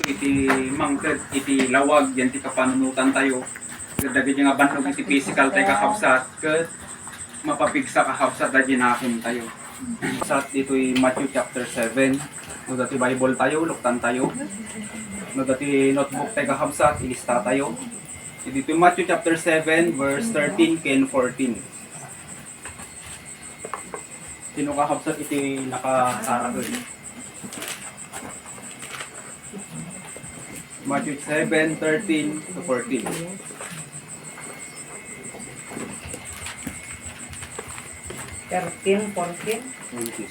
iti mangked iti lawag yan ti kapanunutan tayo. Dagiti nga bandog iti physical tayo kakabsat ket mapapigsa kakabsat da ginakin tayo. Sa dito'y Matthew chapter 7. No dati Bible tayo, luktan tayo. No dati notebook tayo kakabsat, ilista tayo. Dito Matthew chapter 7 verse 13 ken 14. Sino kakabsat iti nakasara ko? Matthew 7, 13 to 14. 13, 14.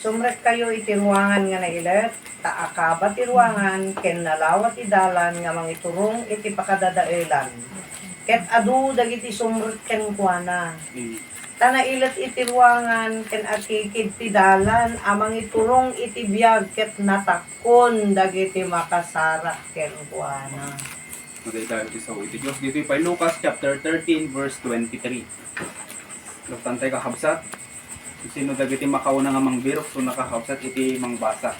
Sumrek kayo iti ruangan nga nailet, taakabat ti ruangan, ken nalawat ti dalan nga mangiturong iti pakadadaelan. Ket adu dagiti sumrek ken kuana. Tanailet iti ruangan, ken akikid ti dalan, amang iturong iti biyag, ket natakon dagiti makasarak ken kuana. Magay tayo sa iti Diyos. Dito pa Lucas chapter 13 verse 23. Luktan tayo kakabsat. Sino dagiti makauna nga mangbirok so nakakabsat iti mangbasa.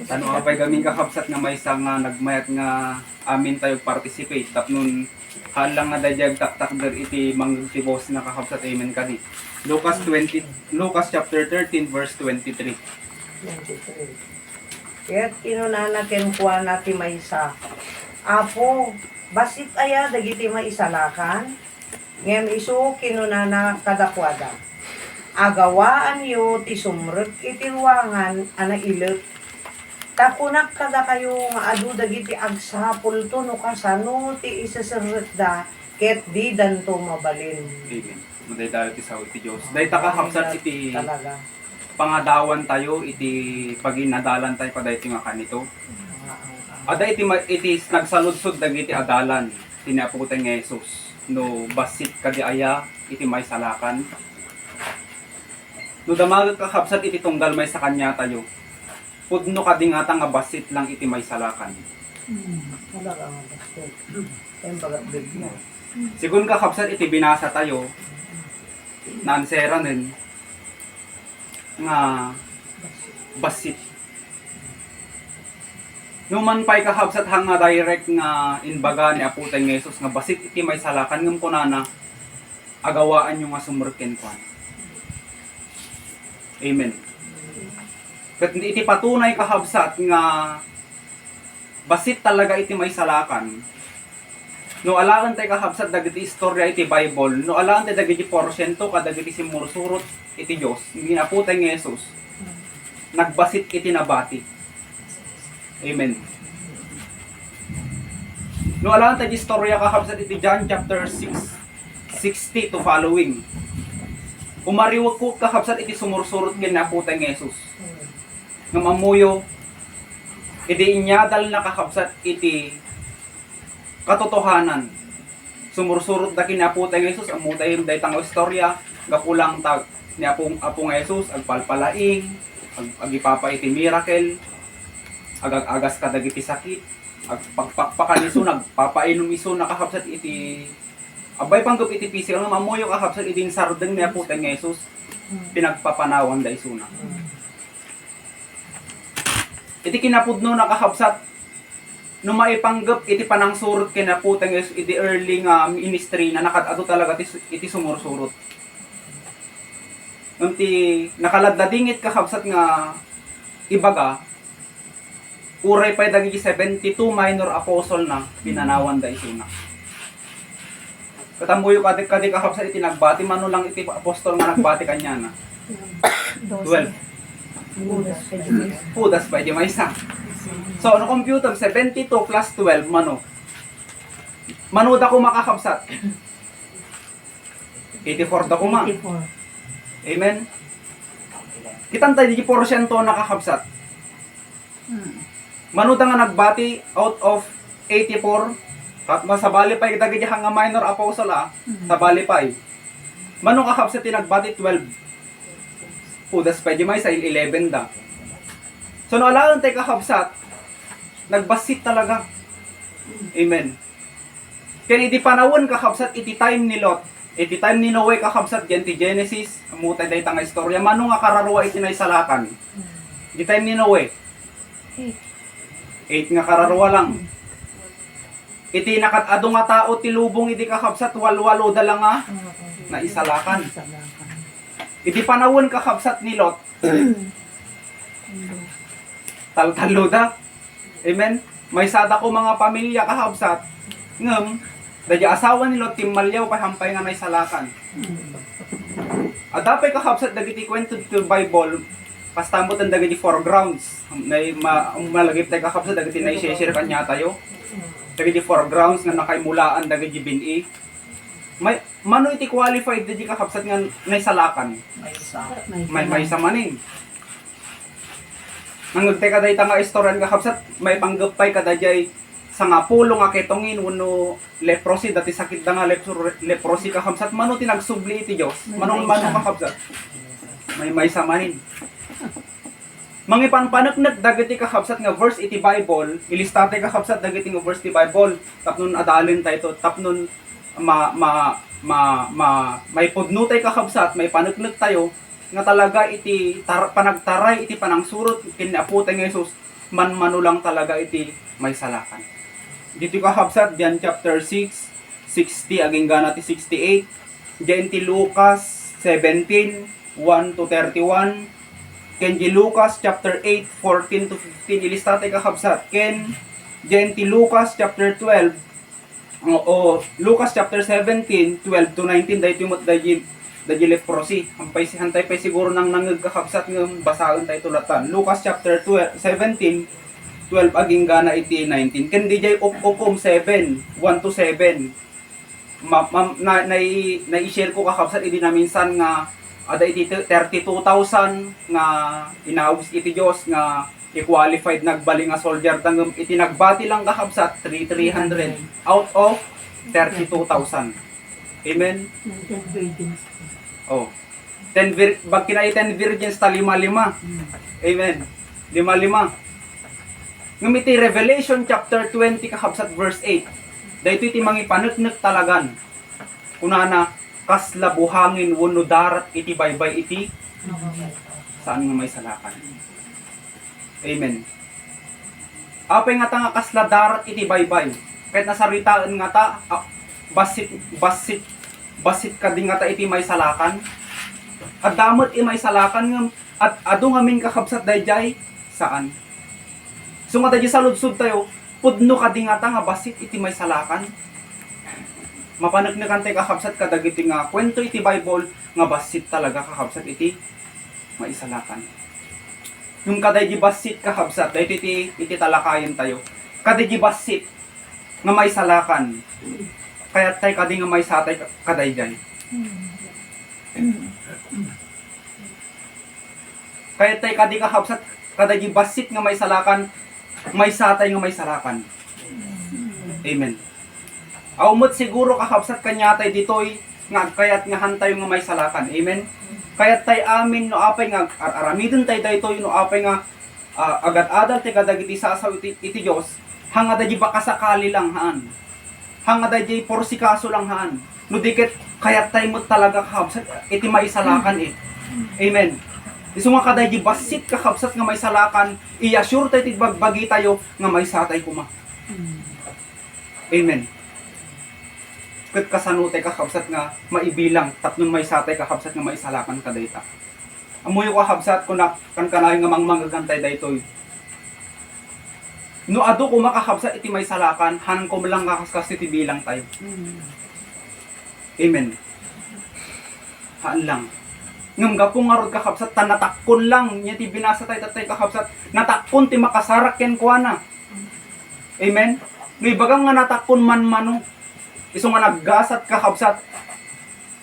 Ano nga pa'y gaming kakabsat nga may isa nga nagmayat nga amin tayo participate. Tapnon halang nga dadyag taktak der iti mangbibos na kakabsat. Amen kadi. Lucas chapter 13 verse 23. 23. Ket kinunana ken kuana ti maysa. Apo, basit aya dagiti maisalakan? Ngem isu kinunana kadakwada. Agawaan yo ti sumrek iti ruangan ana ilet. Takunak kada kayo nga adu dagiti agsapol to no kasano ti isaserret da ket di danto mabalin. Amen. Maday tayo ti sa iti Diyos. Day takakabsat iti talaga. pangadawan tayo iti paginadalan tayo paday iti nga kanito. Ada iti nagsaludsod dagiti adalan tinaputen nga Jesus no basit kadi aya iti may salakan. No damagat kakabsat iti tunggal may sa kanya tayo. Pudno kadingata nga basit lang iti may salakan. Talaga nga basit. Embaga bigla. Sigun kakabsat iti binasa tayo nanseranen nga basit. Numan pa'y kakabsat hang nga direct nga inbaga ni aputay nga Jesus nga basit iti may salakan ngam kunana agawaan nyo nga sumurken ko. Amen. Kat iti patunay kakabsat nga basit talaga iti may salakan. No alaan tayo kakabsat dagiti istorya iti Bible, no alaan tayo dagiti porsyento kadagiti simursurot iti Diyos, hindi na po tayo ng Jesus, nagbasit iti nabati. Amen. No alaan tayo istorya kakabsat iti John chapter 6, 60 to following. Umariwag ko kakabsat iti sumursurot kin na po tayo ng Jesus. Ng amuyo, iti inyadal na kakabsat iti katotohanan. Sumursurot da kinaputay ng Jesus, amutay yung daytang istorya, gapulang tag ni apong Jesus, agpalpalaing, agipapa iti miracle, agagas kadag iti sakit, agpagpakpakan iso, nagpapainom iso, nakakapsat iti, abay panggap iti physical, nga mamuyo kakapsat iti sardeng ni aputay ng Jesus, pinagpapanawan da iso na. Iti kinapudno nakakapsat, no maipanggap iti panangsurot kinaputang iti early nga ministry na nakadto talaga iti sumursurot. Nunti nakaladadingit kakabsat nga ibaga uray pay dagiti 72 minor apostle na pinanawan da isuna. Katambuyo kadi kakabsat iti nagbati mano lang iti apostol nga nagbati kanya na. 12. Judas pa di may isa. So, ano computer? 72 plus 12, mano? Mano da ko makakabsat? 84 da ko ma. 84. Amen? Kitang tayo, di porsyento nakakabsat. Mano da nga nagbati out of 84, at masabali pa yung dagiti hanga minor apostle sabali pa Mano kakabsat yung nagbati 12? Judas pa di may sa 11 da. So, no, alam tayo kakabsat, nagbasit talaga. Amen. Kaya di panawon kakabsat iti time ni Lot. Iti time ni Noe kakabsat gen ti Genesis. Amutay day tanga istorya. Mano nga kararuwa iti naisalakan. Iti time ni Noe. 8 nga kararwa lang. Iti nakatado nga tao ti lubong iti kakabsat walwalo dala nga na isalakan. Iti panawon kakabsat ni Lot. Taltalo da. Amen. May sada ko mga pamilya kakabsat. Ngem, dadya asawa ni Lot timmalyaw pahampay nga may salakan. At dapay kakabsat dagiti kwento ti Bible. Pastambot ang dagiti foregrounds. Malagip tayo kakabsat dagiti na i-share kanya tayo. Dagiti foregrounds nga nakaimulaan dagiti bini. May mano iti qualified dagiti kakabsat nga naisalakan. May isa maning. Nangagtay kaday nga istoryan kakabsat, may panggapay kadayay sa nga pulo nga ketongin uno leprosy dati sakit da nga leprosy kakabsat mano tinagsubli iti Dios. Manong kakabsat. May isa maning. Mangipanpanaknak dagiti kakabsat nga verse iti Bible, ilistate kakabsat dagiti nga verse iti Bible, tapnon adalin tayo to, tapnon may pudno tayo kakabsat, may panaknak tayo, nga talaga iti panagtaray iti panangsurot kinaputay nga Jesus, manmanulang talaga iti may salakan. Dito kakabsat, John chapter 6, 60, aging gana ti 68, diyan ti Lucas 17, 1 to 31, ken di Lucas chapter 8, 14 to 15 ilistate kakabsat. Ken di Lucas chapter 12 Lucas chapter 17, 12 to 19 dahito yung dahil leprosy. Hantay pa siguro nang nangagkakabsat ng basahan tayo tulatan. Lucas chapter 17, 12 aging gana iti 19. Ken di jay ukom 7, 1 to 7. Na-share ko kakabsat idi na minsan nga ada iti 32,000 nga inawis iti Dios nga i-qualified nagbaling nga soldier tanggem iti nagbati lang kakabsat 300 out of 32,000. Amen. Oh. Bag kinai 10 virgins ta 5. Amen. 5. Ngem iti Revelation chapter 20 kakabsat verse 8. Dayto iti mangipaneknek talagan. Kunana kasla buhangin wenno darat iti baybay iti saan nga may salakan. Amen. Apay nga ta nga kasla darat iti baybay. Kahit nasaritaan nga ta basit kadi nga ta iti may salakan. At damot iti may salakan nga at adu nga min kakabsat dayjay saan. So nga dayjay sa ludsud tayo pudno kadi nga ta nga basit iti may salakan. Mapanagnakan tayo kakabsat kadagiti nga kwento iti Bible nga basit talaga kakabsat iti maisalakan. Yung kaday di basit kakabsat dahil iti talakayan tayo. Kaday di basit nga maisalakan. Kaya tayo kaday nga maisatay kaday dyan. Kaya tayo kaday kakabsat kaday di basit nga maisalakan, maisatay nga maisalakan. Amen. Aumot siguro kakabsat kanya tayo ditoy nga kayat nga hantay nga may salakan. Amen. Kayat tay amin no apay nga aramidon tay daytoy no apay nga agad-adal ti kadagiti sasaw iti Dios hangada di bakasakali lang haan. Hangada di porsikaso lang haan. No dikit kayat tay mo talaga kakabsat iti may salakan eh. Amen. Isu nga kaday di basit kakabsat nga may salakan, i-assure tay ti bagbagi tayo nga may satay kuma. Amen. Kat kasanutay kakabsat nga maibilang tapnon may satay kakabsat nga maisalakan kadayta. Amoy kakabsat ko na kankanay nga mangmangagantay daytoy. No adu ko makakabsat iti may salakan hanan ko lang kakaskas iti bilang tayo. Amen. Haan lang. Ngam gapong nga rod kakabsat tanatakon lang nya ti binasa tayo tatay kakabsat natakon ti makasarak ken kuana. Amen. No ibagang nga natakon man mano. Iso nga naggasat kakabsat.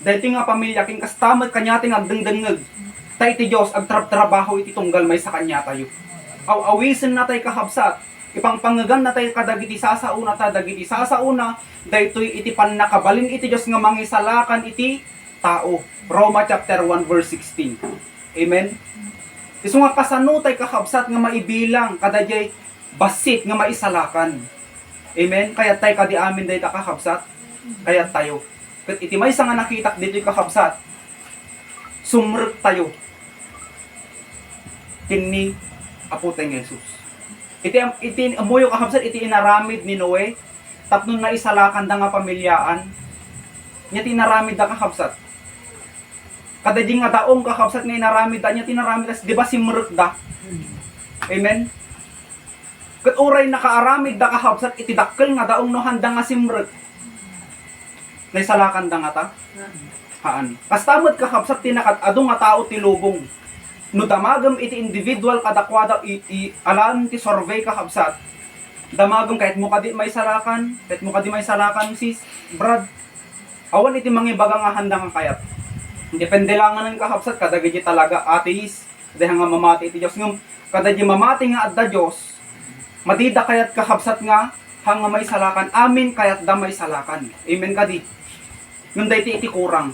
Dahil nga pamilya king kastamat kanya ting agdengdengeg. Tay ti Dios agtrabaho iti tunggal may sa kanya tayo. Awisin na tay kakabsat. Ipangpangagan na tay kadagiti sasauna ta dagiti sasauna daytoy iti pannakabalin iti Dios nga mangisalakan iti tao. Roma chapter 1 verse 16. Amen. Iso nga kasano tay kakabsat nga maibilang kadayay basit nga maisalakan. Amen. Kaya tay kadi amin day ta kakabsat. Kaya tayo. Kat iti may nga nakitak dito kakabsat. Sumrek tayo. Kini apo tayong Jesus. iti amuyo kakabsat iti inaramid ni Noe. Tapnon na isalakan da nga pamilyaan. Nya tinaramid da kakabsat. Kada di nga daong kakabsat nga inaramid da nya tinaramid da, di ba simrek da? Amen. Kat oray nakaaramid da kakabsat iti dakkel nga daong no handa nga simrek. Naisalakan da nga ta? Haan. Kastamot kakabsat tinakat adong nga tao ti lubong. No damagam iti individual kadakwada alam ti survey kakabsat. Damagam kahit mo kadi may salakan, kahit mo kadi may salakan sis, brad. Awan iti mangibaga nga handa nga kayat. Depende lang nga ng kakabsat kadagiti talaga ateis. Dahil nga mamati iti Diyos. Ngam kadagiti mamati nga adda Diyos. Madida kayat kakabsat nga hanga may salakan. Amin kayat da may salakan. Amen kadi. Ngam dahi iti kurang.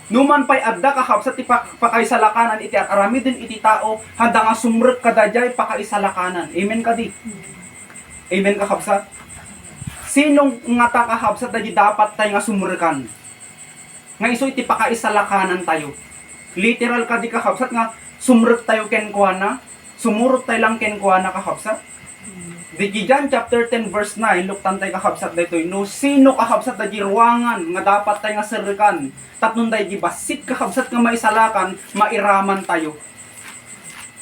Numan pa'y adda kakabsat iti pakaisalakanan iti akarami din iti tao handa nga sumrek kadajay pakaisalakanan. Amen kadi. Amen kakabsat. Sinong nga ta kakabsat na di dapat tayo nga sumrekan? Nga iso iti pakaisalakanan tayo. Literal kadi kakabsat nga sumrek tayo ken kuana. Sumurot tayo lang ken kuana kakabsat. Di John chapter 10 verse 9 luktan tayo kakabsat daytoy no sino kakabsat na di ruangan nga dapat tayo nga serrekan. Tapnon tayo di basit kakabsat nga maisalakan mairaman tayo.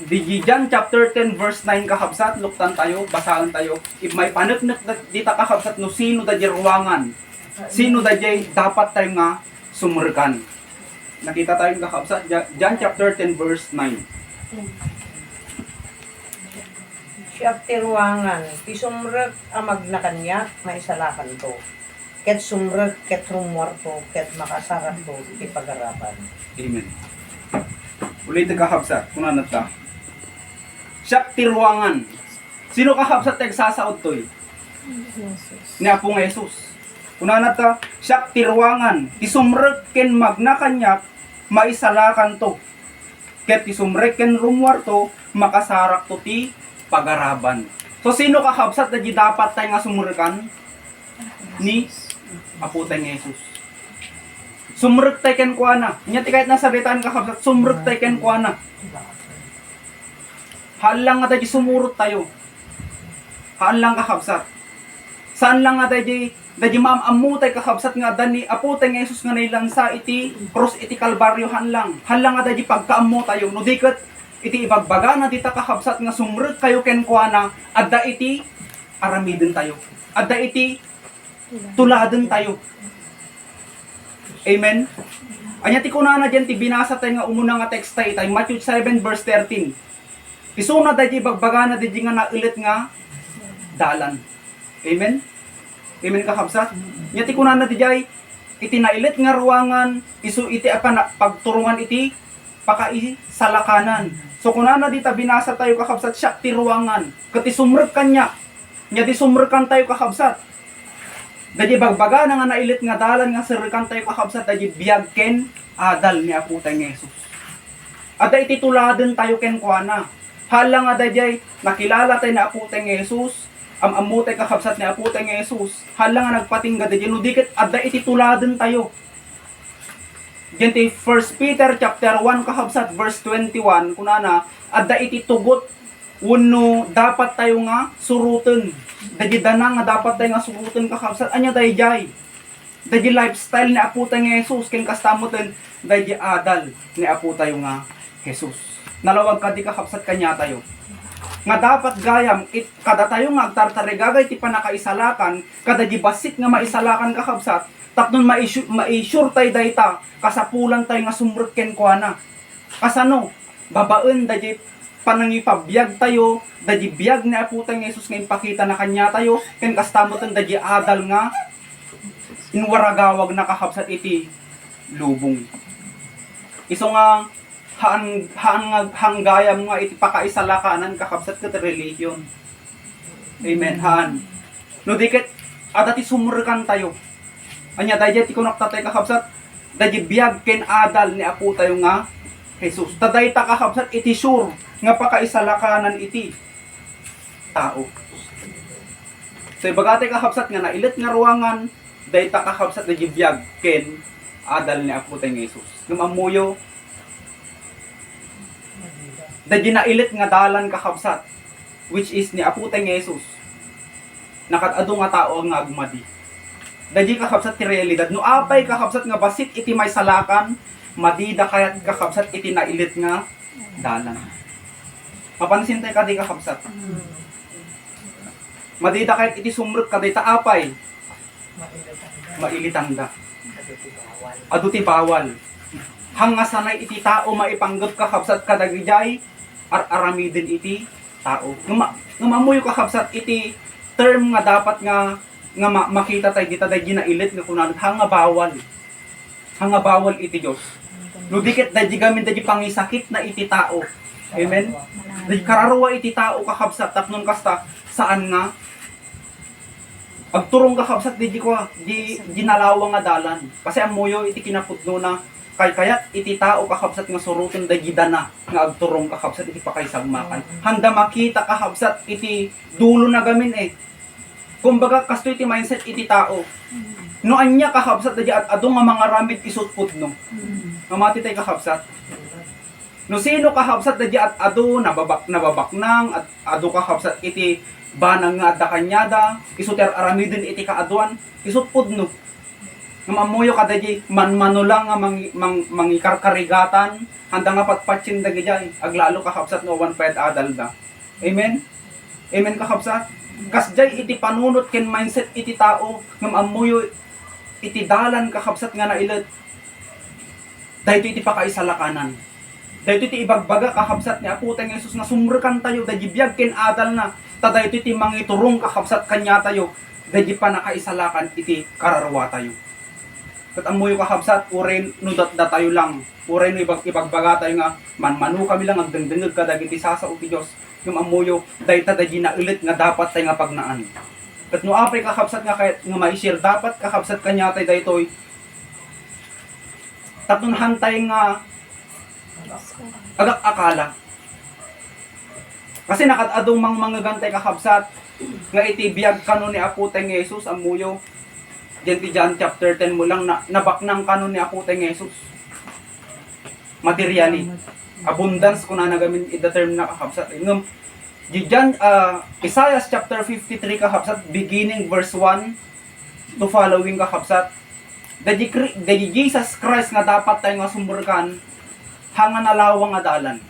Di John chapter 10 verse 9 kakabsat luktan tayo basahan tayo. If may paneknek dita kakabsat no sino da di ruangan. Sino da di dapat tayo nga sumrekan. Nakita tayo kakabsat John chapter 10 verse 9. Siya ti ruangan, ti sumrek amag na kanya, maisalakan to. Ket sumrek, ket rumwarto, ket makasarat to, ti pagarapan. Amen. Ulit kakabsat kuna nata. Siya ti ruangan. Sino kakabsat tayo sasaod to'y? Ni Apong Jesus. Kuna nata, siya ti ruangan. Ti sumrek ken magna kanya, maisalakan to. Ket ti sumrek ken rumwarto, makasarak to ti pagaraban. So sino kakabsat na di dapat tayo nga sumrekan? Ni Apo tayo Jesus. Sumrek tayo ken kuana. Nya ti kahit nasalitaan kakabsat, sumrek tayo ken kuana. Haan lang nga tayo sumurot tayo. Haan lang kakabsat. Saan lang nga tayo di maamamu tayo kakabsat nga dani Apo tayo Jesus nga nailansa iti cross iti kalbaryo haan lang. Haan lang nga tayo pagkaammo tayo. No diket iti ibagbaga na dita kakabsat nga sumrek kayo ken kuana adda iti aramiden tayo. Adda iti tuladen tayo. Amen. Anya ti kunana diyan ti binasa tayo nga umuna nga text tayo itay Matthew 7 verse 13. Isuna dahi bagbaga na dahi nga nailit nga dalan. Amen. Amen kakabsat. Nya ti kunana diyan iti nailit nga ruangan isu iti apa pagturungan iti pakaisalakanan. So kunana dita binasa tayo kakabsat siya ti ruangan. Ket sumrek kanya. Nya di sumrekan tayo kakabsat. Dahi bagbaga na nga nailit nga dalan nga serrekan tayo kakabsat dahi biag ken adal ni Apo tayo Jesus. Adda iti tuladen tayo ken kuana. Hala nga dahi nakilala tayo na Apo tayo Jesus. Amu tayo kakabsat ni Apo tayo Jesus. Hala nga nagpatingga dahi no dikit adda iti tuladen tayo. Ganti 1 Peter chapter 1 kakabsat verse 21 kunana adda iti tugot wenno dapat tayo nga suruten. Dahi danang nga dapat tayo nga suruten kakabsat anya dahi lifestyle ni Apo tayo Jesus ken kastamoten dahi adal ni Apo tayo nga Jesus. Nalawag kadi kakabsat kanya tayo. Nga dapat gayam kada tayo nga agtartarigagay ti panakaisalakan kada di basit nga maisalakan kakabsat tapnon ma-sure tayo dayta kasapulan tayo nga sumrek ken kuana. Kasano babaen dahi panangipabiyag tayo dahi biyag ni Apo tayo Jesus nga ipakita na kanya tayo ken kastamoten dahi adal nga inwaragawag na kakabsat iti lubong. Iso nga hanggayam nga iti pakaisalakanan kakabsat ket religion. Amen. Haan. No dikit adati sumrekan tayo. Anya dahi ti kunakta tayo kakabsat dahi biag ken adal ni Apo tayo nga Jesus. Taday ta kakabsat iti sure nga pakaisalakanan iti tao. So bagate kakabsat nga nailit nga ruangan dahi ta kakabsat dahi biag ken adal ni Apo tayo Jesus. Ngamamuyo dahi nailit nga dalan kakabsat. which is ni aputay nga Jesus. Nakatado nga tao ang agmadi. Daji kakabsat ti realidad. No apay kakabsat nga basit iti may salakan, madida kayat kakabsat iti nailit nga dalan. Mapansin tayo kadi kakabsat. Madida kayat iti sumrut kaday taapay. Mailitanda. Adu ti bawal. Hanga sanay iti tao maipanggap kakabsat kadagijay aramidin iti tao. Ngamamuyo kakabsat iti term nga dapat nga makita tayo dita tayo ginailit nga kunan hanga bawal. Hanga bawal iti Dios. No dikit dahi gamin dahi pangisakit na iti tao. Amen. Dahi kararwa iti tao kakabsat tapnon kasta saan nga agturong kakabsat di ginalawa nga dalan. Kasi amuyo iti kinapudno na kayat iti tao kakabsat nga surutin dahi dana nga agturong kakabsat iti pakaisagmakan. Handa makita kakabsat iti dulo na gamin kumbaga kasto iti mindset iti tao. No anya kakabsat dahi at ado nga mga ramid isutpud no. Mamati tay kakabsat. No sino kakabsat dahi at ado nababaknang at ado kakabsat iti banang nga adda kanyada isuter aramidin iti kaaduan isutpud no. Ngamamuyo kadahi manmanulang nga mangikarkarigatan handa nga patpatsin dahi jay aglalo kakabsat no one ped adal da. Amen. Amen kakabsat. Kasjay iti panunot ken mindset iti tao ngam amuyo iti dalan kakabsat nga nailet. Dahito iti pakaisalakanan. Dahito iti ibagbaga kakabsat ni aputay nga Jesus na sumrekan tayo dahi biyag ken adal na. Ta dahito iti mangiturong kakabsat kanya tayo dahi pa nakaisalakan iti kararwa tayo. Kat amuyo kakabsat uren no da tayo lang. Uren no ibagbaga tayo nga manmanu kami lang agdengdengeg kadag iti sasao ti Dios. Yung amuyo, dahita dahi na ulit nga dapat tayo nga pagnaan. Kat no apay kakabsat nga kahit nga ma-share, dapat kakabsat kanya tayo dahitoy. Tatunhan tayo nga agak akala. Kasi nakatadong mga gantay kakabsat, nga itibiyag kanon ni aputay nga Jesus, amuyo. Diyan ti John chapter 10 mo lang, nabaknang kanon ni aputay nga Jesus. Materially. Abundance ko na nagamin ita term na kakabsat. Ngam, Diyan, Isaiah chapter 53 kakabsat, beginning verse 1 to following kakabsat. Dahi Jesus Christ nga dapat tayo nga sumurkan hanga nalawang nga dalan.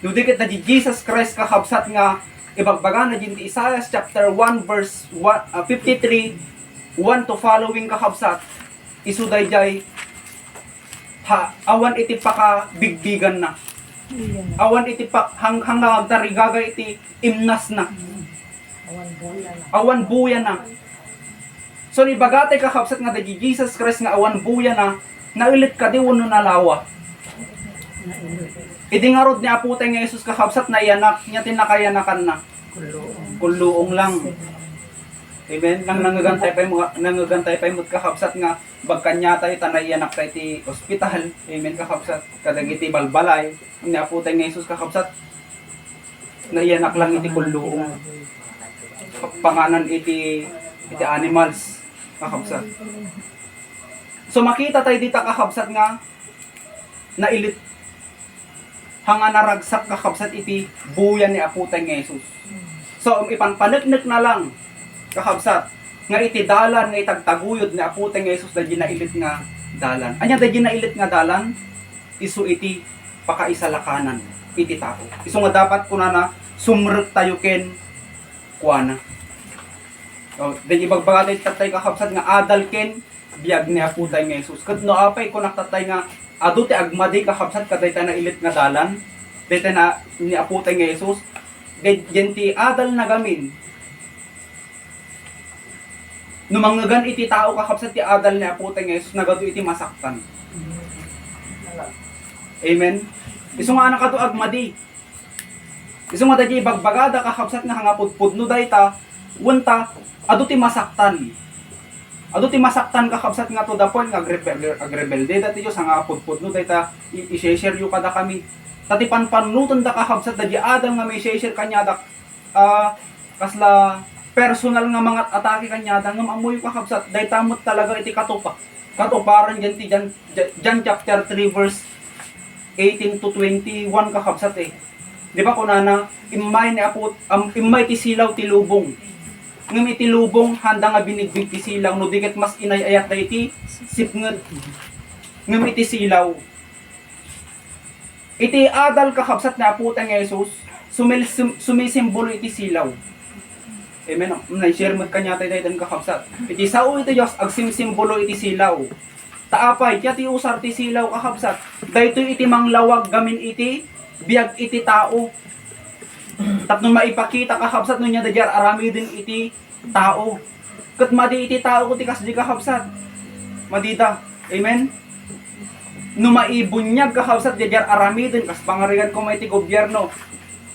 Dudikit dahi Jesus Christ kakabsat nga ibagbaga na din Isaiah chapter 1 verse 53 1 to following kakabsat. Isuday jay awan iti pakabigbigan na. Awan iti hanggang agtarigaga iti imnas na. Awan buya na. So ni bagatay kakabsat nga dahi Jesus Christ nga awan buya na naulit ka di wano nalawa. Idi nga rod ni aputay nga Jesus kakabsat na iyanak niya tinakayanakan na. Kuluong lang. Amen. Nang nangagantay pa yung kakabsat nga bagkanya tayo tanay anak tayo ti ospital. Amen kakabsat. Kadagiti balbalay. Ang niaputay nga Jesus kakabsat. Naiyanak lang iti kuluong. Panganan iti animals kakabsat. So makita tayo dita kakabsat nga nailit hanga naragsak kakabsat iti buyan ni aputay nga Jesus. So ipanpaneknek na lang kakabsat nga iti dalan nga itagtaguyod ni aputay nga Jesus dahi nailit nga dalan. Anya dahi nailit nga dalan isu iti pakaisalakanan iti tao. Isu nga dapat kuna na sumrek tayo ken kuana. O dahi ibagbaga tatay kakabsat nga adal ken biag ni aputay nga Jesus. Ket no apay kun tatay nga adu ti agmadi kakabsat kaday ta nailit nga dalan. Dayta na ni aputay nga Jesus. Diyan ti adal na gamin. Numanggan iti tao kakabsat ti adal ni aputay nga Jesus nagado iti masaktan. Amen. Isu nga anak ato agmadi. Isu nga dahi bagbagada kakabsat nga hangapudpudno dayta wanta adu ti masaktan. Adu ti masaktan kakabsat nga to the point nga agrebelde dati Dios hangapudpudno dayta i-share yu kada kami. Tati panpanuton da kakabsat dahi adal nga may share kanya da kasla personal nga mga atake kanya da nga amoy kakabsat day tamot talaga iti katuparan diyan ti John chapter 3 verse 18 to 21 kakabsat Di ba kunana, imay ni apo, imay ti silaw ti lubong. Ngem iti lubong, handa nga binigbig ti silaw, no diket mas inayayat da iti sipnget. Ngem iti silaw. Iti adal kakabsat na apo tang Jesus, sumisimbolo iti silaw. Amen. Na-share mo kanya tayo tayo kakabsat. Iti sao iti Diyos, agsimsimbolo iti silaw. Taapay, kaya ti usar ti silaw kakabsat. Dahito iti manglawag gamin iti, biag iti tao. Tapno maipakita kakabsat no niya dadyar arami din iti tao. Kat madi iti tao ko ti kasdi kakabsat. Madida. Amen. No maibunyag kakabsat dadyar arami din kas pangarigan ko may iti gobyerno.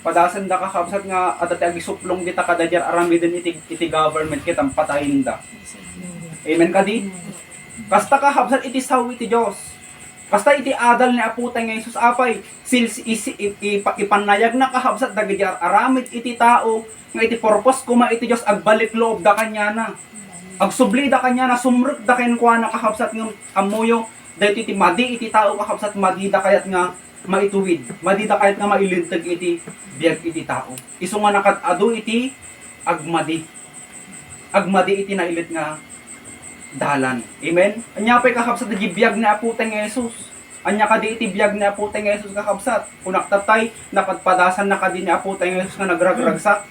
Padasan da kakabsat nga at ati agisuplong dita kadadyar arami din iti government kitang patayin da. Amen kadi. Kasta kakabsat iti sawi iti Diyos. Basta iti adal ni Apo tayo nga Jesus apay, ipanayag na kahabsat dagiti aramid iti tao, nga iti purpose kuma iti Diyos agbalik loob da kanya na. Agsubli da kanya na, sumrek da kenkwa na kahabsat ng amuyo, dahil iti madi iti tao kahabsat, madi da kayat nga maituwid, madi da kayat nga mailintag iti biyag iti tao. Isu nga nakatado iti agmadi. Agmadi iti nailit nga dalan. Amen? Anya pa'y kakabsat na biyag na Apo tayo nga Jesus. Anya ka di iti biyag na Apo tayo nga Jesus kakabsat. Kunak tatay, napagpadasan na ka di ni Apo tayo nga Jesus nga nagragragsak.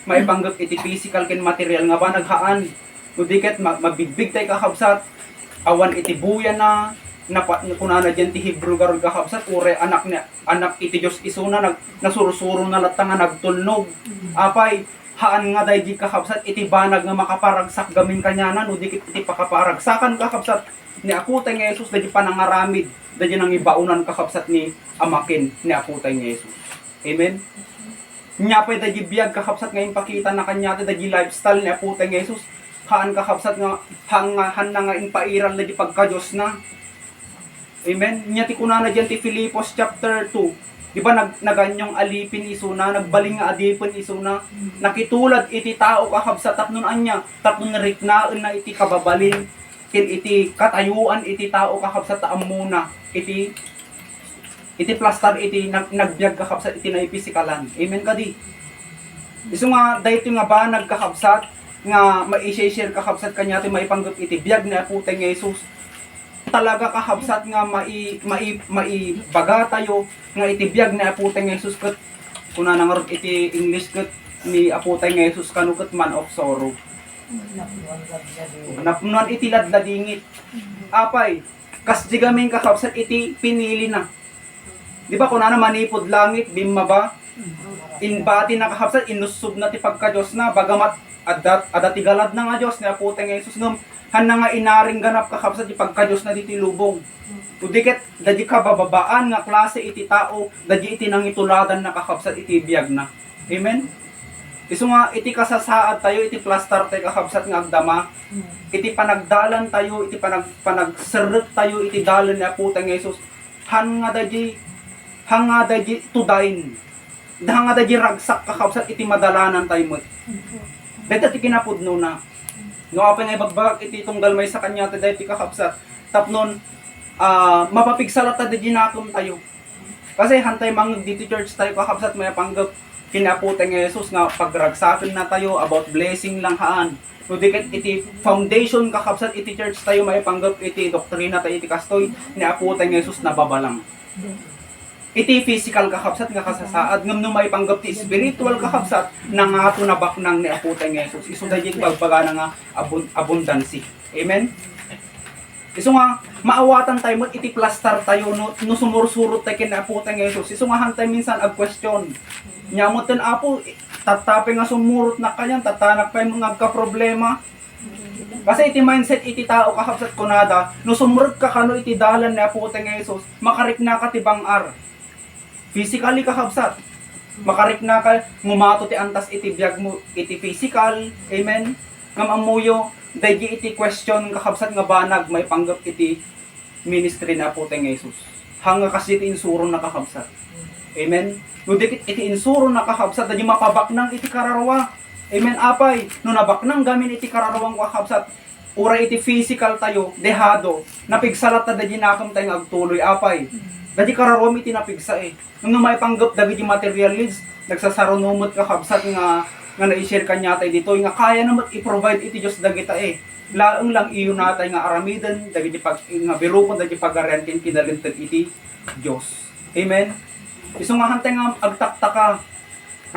Maipanggap iti physical ken material nga ba naghaan. Kudiket mabigbig tayo kakabsat. Awan iti buya na kunana dyan ti Hebrew garod kakabsat. Ure anak iti Diyos isuna nasurusuro na latang nga nagtulnog. Apay, haan nga dahi di kakabsat, iti banag nga makaparagsak gamin kanyanan, o di iti pakaparagsakan kakabsat ni Apo tayo nga Jesus, dahi panangaramid, dahi nang ibaunan kakabsat ni amakin ni Apo tayo nga Jesus. Amen? Nya pa dahi biyag kakabsat nga impakita na kanya, dahi lifestyle ni Apo tayo nga Jesus, haan kakabsat nga, han na nga impairal dahi pagka-Diyos na. Amen? Nya ti kunana dyan ti Filipos chapter 2, di ba naganyong alipin isuna, nagbaling nga adipin isuna, nakitulad iti tao kakabsat tapnon anya, tapnon riknaan na iti kababalin, iti katayuan iti tao kakabsat taamuna, iti plastar iti nagbiag kakabsat iti naipisikalan. Amen kadi. Isu nga dayto nga ba nagkakabsat nga mai-share kakabsat kanya ti maipanggap iti biag na Apo tayo nga Jesus. Talaga kahabsat nga maibaga tayo nga iti biyag ni Apo tayo nga Jesus ket kuna nangarod iti English ket ni Apo tayo nga Jesus kanuket man of sorrow. Napnuan iti ladladingit. Apay, kas di gaming kahabsat iti pinili na. Di ba kuna na manipod langit bimma ba? Inbati na kahabsat inusub na ti pagka-Dios na bagamat adatigalad na nga Dios ni Apo tayo nga Jesus ngem han nga inaring ganap kakabsat di pagka-Diyos na diti lubong. Udiket, dadi ka bababaan nga klase iti tao, dadi iti nang ituladan na kakabsat iti biyag na. Amen? Isu nga, iti kasasaad tayo, iti plastar tayo kakabsat nga agdama, iti panagdalan tayo, iti panagserret tayo, iti dalan ni Apo tayo nga Jesus, han nga dadi tudain, han nga dadi ragsak kakabsat iti madalanan tayo mo. Dadi iti kinapudno na. No apa nga ibagbag iti tunggal may sa kanya tayo ti kakabsat. Tapnon mapapigsalat ta di ginakom tayo. Kasi hantay mang dito church tayo kakabsat may panggap kinapo tayo nga Jesus nga pagragsaken na tayo about blessing lang haan. No diket iti foundation kakabsat iti church tayo may panggap iti doktrina tayo iti kastoy ni Apo tayo nga Jesus nababalang. Iti physical kakabsat nga kasasaad ngem no may panggap ti spiritual kakabsat nangato na baknang ni Apo tayo nga Jesus. Isu dayjay bagbaga nga abundancy. Amen. Isu nga maawatan tayo mo iti plastar tayo no sumursurot tayo ken Apo tayo nga Jesus. Isu nga hantay minsan ag question. Nyamoten Apo tatape nga sumurot na kanyan tatanak pa yung mga problema. Kasi iti mindset iti tao kakabsat kunada no sumurot ka kano iti dalan ni Apo tayo nga Jesus makarik na ka ti bangar. Physically kakabsat. Makarik na ka, ngumato ti antas iti biyag mo, iti physical. Amen. Ngam amuyo, daydi iti question kakabsat nga banag, may panggap iti ministry na Apo tayo nga Jesus. Hanga kasi iti insuro na kakabsat. Amen. Nudikit iti insuro na kakabsat, daydi mapabaknang iti kararwa. Amen. Apay, no nabaknang gamin iti kararawang kakabsat, ura iti physical tayo, dehado, napigsalat na daydi nakam tayo agtuloy. Apay, Dadi kararomi tinapigsa eh. Nung maipanggap dagiti material needs, nagsasarunumot ka kabsat nga na-share kanya tayo dito, nga kaya naman i-provide iti Diyos dagita eh. Laang lang iyo natay nga aramidan, dagiti pag nga birukon dagiti pagarentin kinalintan iti Diyos. Amen. Iso nga hantay nga agtaktaka.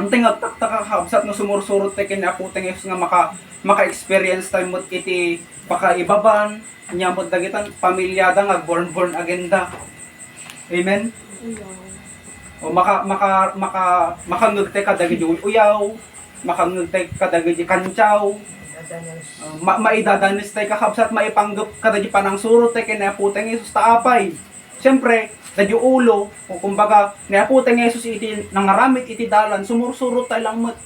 Hantay nga agtaktaka kabsat nga sumursurot tayo kina aputeng nga maka-experience tayo mo iti pakaibaban, nyamot dagitan pamilyada nga born agenda. Amen. O makangagtay ka dagiti uyaw, makangagtay ka dagiti kantsaw, maidadanis tayo kakabsat, maipanggap ka dagiti panang surot tayo kinaputang Yesus taapay. Siyempre, dagiti ulo, o kumbaga, naputang Yesus iti nangaramit iti dalan, sumursurot tayo lang mat.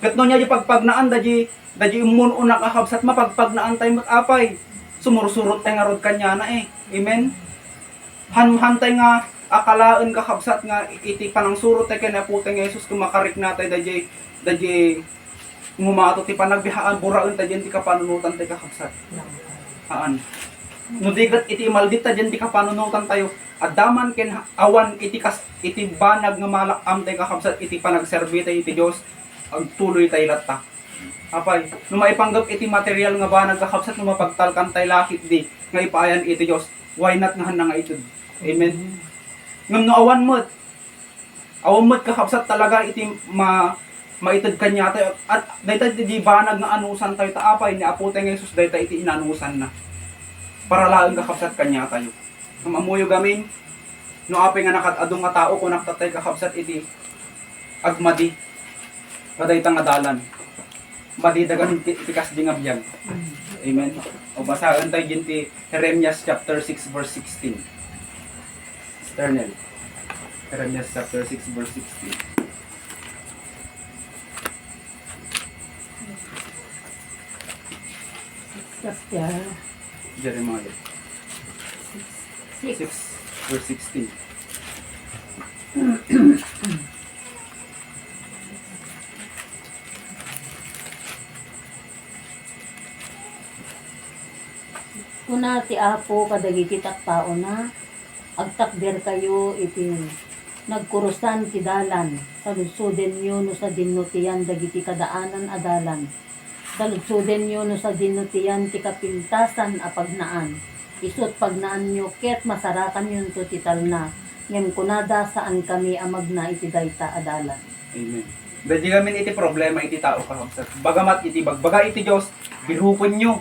Gatno niya di pagpagnaan, dagiti umuno kakabsat, mapagpagnaan tayo mat apay. Sumursurot tayo nga rod kanya na eh. Amen. Hantay nga akalaan kakabsat nga iti panang surot tayo kinaputang Yesus kumakarik natay daji ngumato ti panagbihaan buraen ta diyan ti kapanunutan tayo kakabsat. Haan. No digat iti maldit ta diyan ti kapanunutan tayo. Addaman ken awan iti banag nga malakam tayo kakabsat iti panagserbi tayo iti Dios agtuloy tayo latta. Apay, no maipanggap iti material nga banag kakabsat no mapagtalkan tayo lakit di nga ipaayan iti Dios. Why not nga handa nga ito? Amen. Ngam no awan mod kakabsat talaga iti maitid kanya tayo at dayta di banag nga anusan tayo taapay ni Apo tayo Jesus dayta iti inanusan na para laeng kakabsat kanya tayo. Ngam amuyo gamin no apay nga nakatadong nga tao kun naktatay kakabsat iti agmadi kadayta nga dalan. Madidagan iti kasdi nga biyag. Amen. O basahan tayo din ti Jeremias chapter 6 verse 16. Eternal. Jeremias chapter 6 verse 16. Chapter Jeremiah 6 verse 16. Kuna ti Apo kadagiti taktao na agtakder kayo iti nagkurusan ti dalan saludsuden nyo no sa dinutian dagiti kadaanan adalan saludsuden nyo no sa dinutian ti kapintasan a pagnaan isut pagnaan nyo ket masarakan yun to ti talna ngem kunada saan kami amagna iti dayta adalan. Amen. Dadi kami iti problema iti tao kakabsat. Bagamat iti bagbaga iti Dios birupon nyo.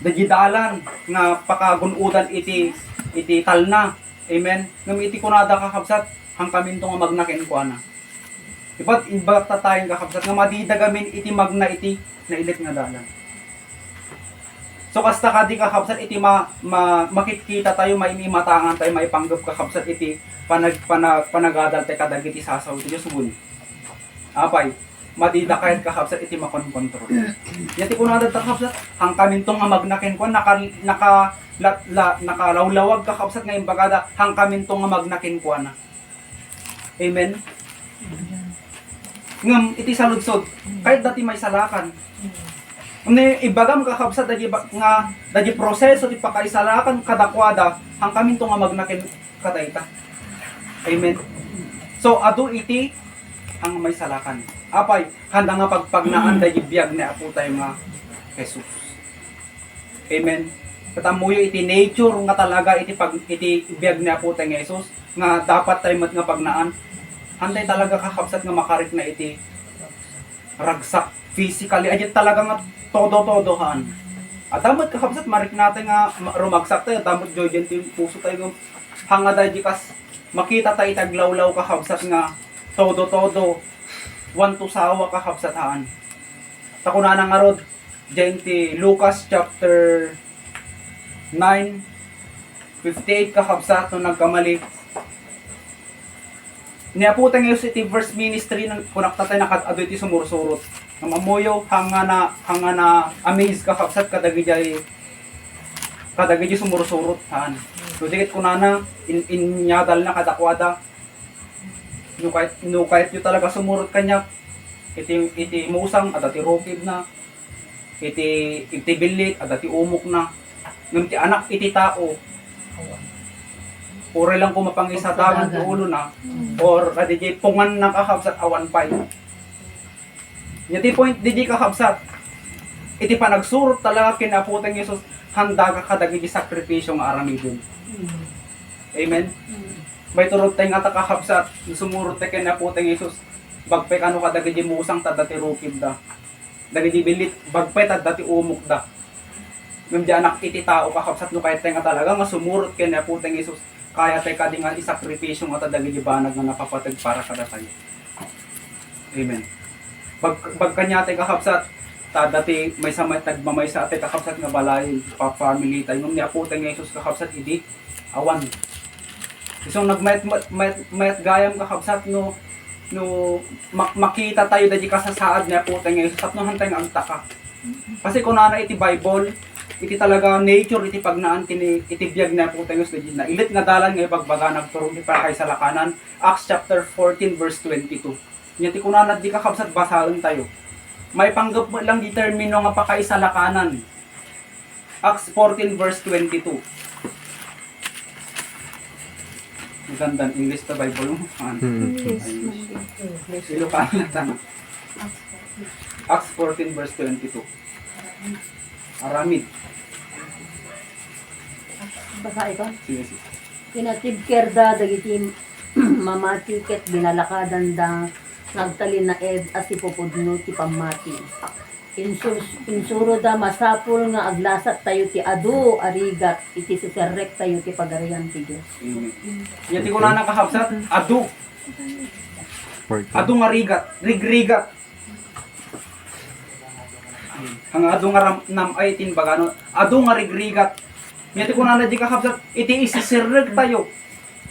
Dadi dalan nga pakagunudan iti talna. Amen. Ngam iti kunada kakabsat hangkamin to nga magnaken kuana. Ibat tatayen kakabsat nga madidagamin iti magna iti nailit nga dalan. So kasta kadi kakabsat iti makikita tayo maimimatangan tayo maipanggap kakabsat iti panagadal tayo kadagiti sasaw iti Diyos ngun. Apay, madidakayat kakabsat iti makon-kontrol. Yati kunada kakabsat hangkamin to nga magnaken kuan nakalawlawag kakabsat nga imbagada hangkamin to nga magnaken kuana. Amen. Ngam iti saludsod kahit dati may salakan. Ibagam kakabsat daji proseso ti pakaisalakan kadakwada hangkamin to nga magnaken kadayta. Amen. So adu iti ang may salakan. Apay handa nga pagpagnaan daji biag ni Apo tayo nga Jesus. Amen. Katamuyo iti nature nga talaga iti biag ni Apo tayo nga Jesus nga dapat tayo mat nga pagnaan. Handay talaga kakabsat nga makarik na iti ragsak physically ayat talaga nga todo-todohan. At damot kakabsat marik natin nga rumagsak tayo, damot joyen ti puso tayo hanga dahi kas makita tayo taglawlaw kakabsat nga todo-todo one to sawa kakabsataan. Takuna nga rod diyan ti Lucas chapter 9:58 kakabsat no nagkamali. Niaputan ngayon iti verse ministry ng kunakta tayo nakatado iti sumursurot. Mamuyo hanga na amaze kakabsat kadagiti sumursurot haan. So dikit kunana inyadal na kadakwada. No kahit yu talaga sumurot kanya iti musang at iti rokib na iti bilit at iti umok na ngam ti anak iti tao Uri lang kumapang isa dagan Dagan. ulo na. Or kadiji pungan ng kakabsat awan pay. Yati point DJ kakabsat. Iti pa nagsurot talaga kinaputang Yesus handa ka kadagiti sakripisyo nga aramidin. Amen. May turot tayo nga kakabsat. Sumurot tayo kinaputang Yesus. Bagpay kano kadagiti musang tadati rukid da. Dagiti bilit bagpay tadati umuk da. Ngam di anak iti tao kakabsat no kahit tayo nga talaga nga sumurot kinaputang Yesus. Kaya tayo kadi nga isakripisyo nga tadagiti banag nga napapatag para kada tayo. Amen. Bagkanya tayo kakabsat, dati may sa tagmamay sa ate kakabsat nga balay, family tayo. Nung niaputang nga Jesus kakabsat, hindi, awan. So nagmayat gayam kakabsat no makita tayo dati kasasaad niaputang nga Jesus at no hantay nga agtaka. Kasi kung na iti Bible, iti talaga nature, iti pagnaan, iti biyag na putang Diyos na ilit nga dalan nga ibagbaga nagturong iti para kay sa lakanan. Acts chapter 14 verse 22. Nyati kunanat di kakabsat basahan tayo. May panggap mo lang di termino nga pakaisa lakanan. Acts 14 verse 22. Maganda English to Bible mo. Ilocano na tama. Acts 14 verse 22. Aramid. Basa ito. Sige, sige. Kinatibkerda dagiti mamati ket binalakadan da nagtalin na ed as ipupudno ti pamati. Insuro da masapul nga aglasat tayo ti adu arigat iti siserrek tayo ti pagarian ti Dios. Amen. Yati ko na nakakabsat, adu. Adu nga rigat, rigrigat. Ang adu nga nam ay tinbagano, adu nga rigrigat. Yati ko na di kakabsat, iti isisirrek tayo.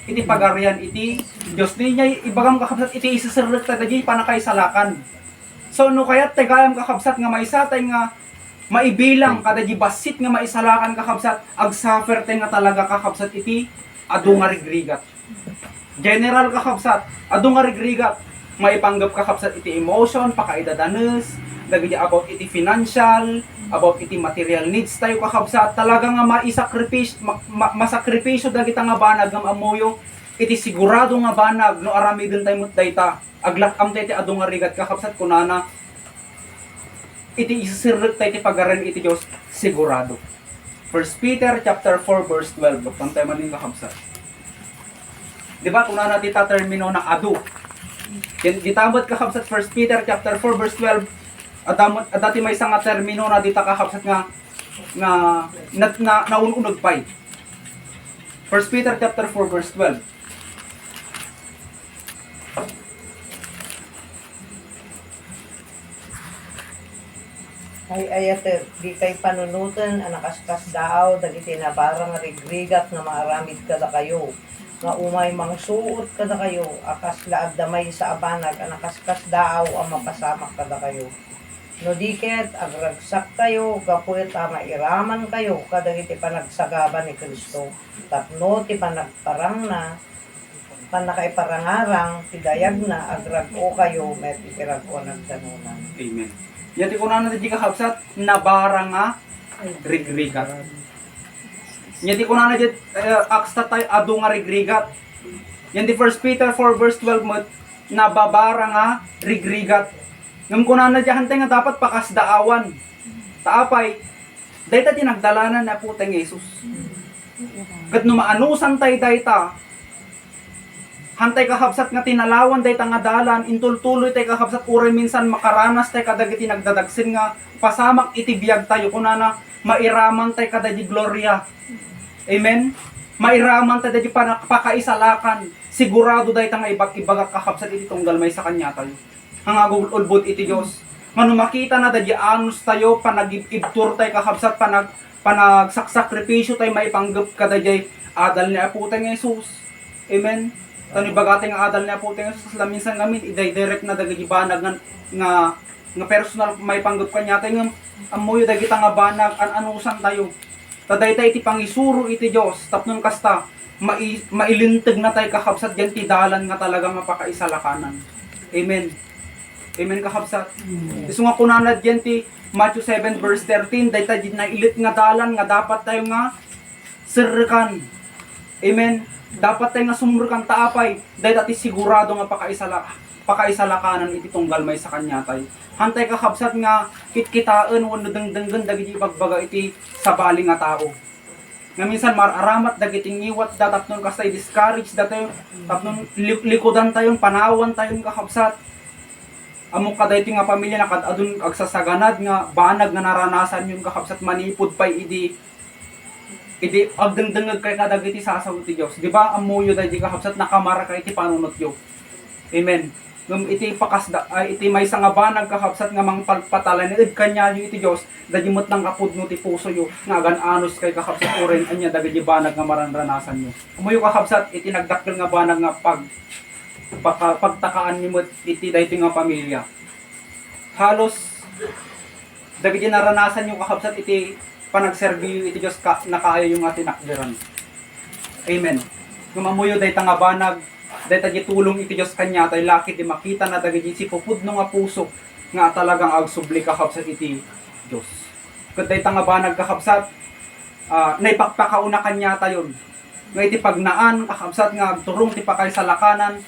Iti pagarian, iti Diyos niya, ibagam kakabsat, iti isisirrek tayo, di panakay salakan. So no kaya't tagayam kakabsat nga maisatay nga maibilang kada di basit nga maisalakan kakabsat agsuffer tay nga talaga kakabsat iti adu nga rigrigat. General kakabsat adu nga rigrigat maipanggap kakabsat iti emotion pakaidadanes dagiti about iti financial about iti material needs tayo kakabsat talaga nga masakripisyo dagiti nga banag nga amoyo iti sigurado nga banag no aramidon tayo mut dayta aglakam tayo iti adu nga rigat kakabsat kunana iti isisirrek tayo iti pagaran iti Diyos sigurado. 1 Peter chapter 4 verse 12 buktan tayo maning kakabsat. Diba kunana dita termino na adu gitamot kakabsat 1 Peter chapter 4 verse 12 at dati may isang termino na dita kakabsat nga naununod pay. 1 Peter chapter 4 verse 12. Ay ayate, di kay panunutan, anakaskas daaw, dagiti na parang rigrigat na maaramid kada kayo. Nga umay mangsuot kada kayo, akas laad damay sa abanag, anakaskas daaw ang mapasamak kada kayo. No diket, agragsak kayo, kapuit mairaman kayo, kadagiti panagsagaban ni Kristo. Tapno, ti panagparang na, panakaiparangarang, tidayag na, agrago kayo, met itirago nagdanunan. Amen. Yati ko na di kakabsat nabara nga rigrigat. Yati ko na di aksta tayo adu nga rigrigat. Yan di 1 Peter 4 verse 12 mo nababara nga rigrigat. Ngam ko na di hantay nga dapat pakasdaawan. Taapay dayta tinagdalanan na putang Jesus. Kat no maanusan tayo dayta hantay kakabsat nga tinalawan day nga dalan intultuloy tay kakabsat uray minsan makaranas tay kadagiti nagdadagsin nga pasamak iti biyag tayo kunana mairaman tay kadagi gloria. Amen. Mairaman tay dagi pakaisalakan sigurado day nga ibag kakabsat iti tunggal may sa kanya tayo. Hangagul ulbod iti Dios. Ngano makita na dagi anus tayo panagibtur tay kakabsat panagsakripisyo tay maipanggap kadagay adal ni aputang Jesus. Amen. Tani bagate nga adal niya po tayo sa minsan ngamin i-direct na dagiti banag nga personal may panggap kanya tayo nga amoy dagiti nga banag anusan tayo. Taday iti pangisuro iti Dios tapnon kasta mailinteg na tayo kakabsat diyan ti dalan nga talaga mapakaisalakanan. Amen. Amen kakabsat. Isu nga kunana diyan ti Matthew 7 verse 13 dayta na ilit nga dalan nga dapat tayo nga sirkan. Amen. Dapat tayo nga sumur kang taapay, dahil ati sigurado nga pakaisalakanan iti tunggal may sa kanya tayo. Hantay kakabsat nga kitkitaan wano dengdenggen dagiti bagbaga iti sabali nga tao. Nga minsan mararamat dagiting iwat datapnon kastay discourage datayo tapnon likodan tayon panawan tayon kakabsat. Amo kaday nga pamilya na kadadun agsasaganad nga banag nga naranasan yung kakabsat manipod pay idi agdengdengeg kay kadagiti sasaw ti Dios. Di ba amuyo day di kakabsat nakamara kay iti panunot yo. Amen. Ngem iti pakasda ay iti maysa nga banag kakabsat nga mangpalpatalan ed kanya iti Dios dagimot nang kapudno ti puso yo nga agan-anos kay kakabsat oren anya dagiti banag nga maranranasan yo. Amuyo kakabsat iti nagdakkel nga banag nga pagtakaan ni mo iti dayto nga pamilya. Halos dagiti naranasan yung kakabsat iti panagserbiyo iti Dios na kaya yung atin nakdiran. Amen. Gumamuyo dayta nga banag dayta gitulong iti Dios kanya tay laki di makita na dagiti si pupudno nga puso nga talagang agsubli kakabsat iti Dios. Ket dayta nga banag kakabsat naipakpakauna kanya tayon. Nga iti pagnaan kakabsat nga turong ti pakaisalakanan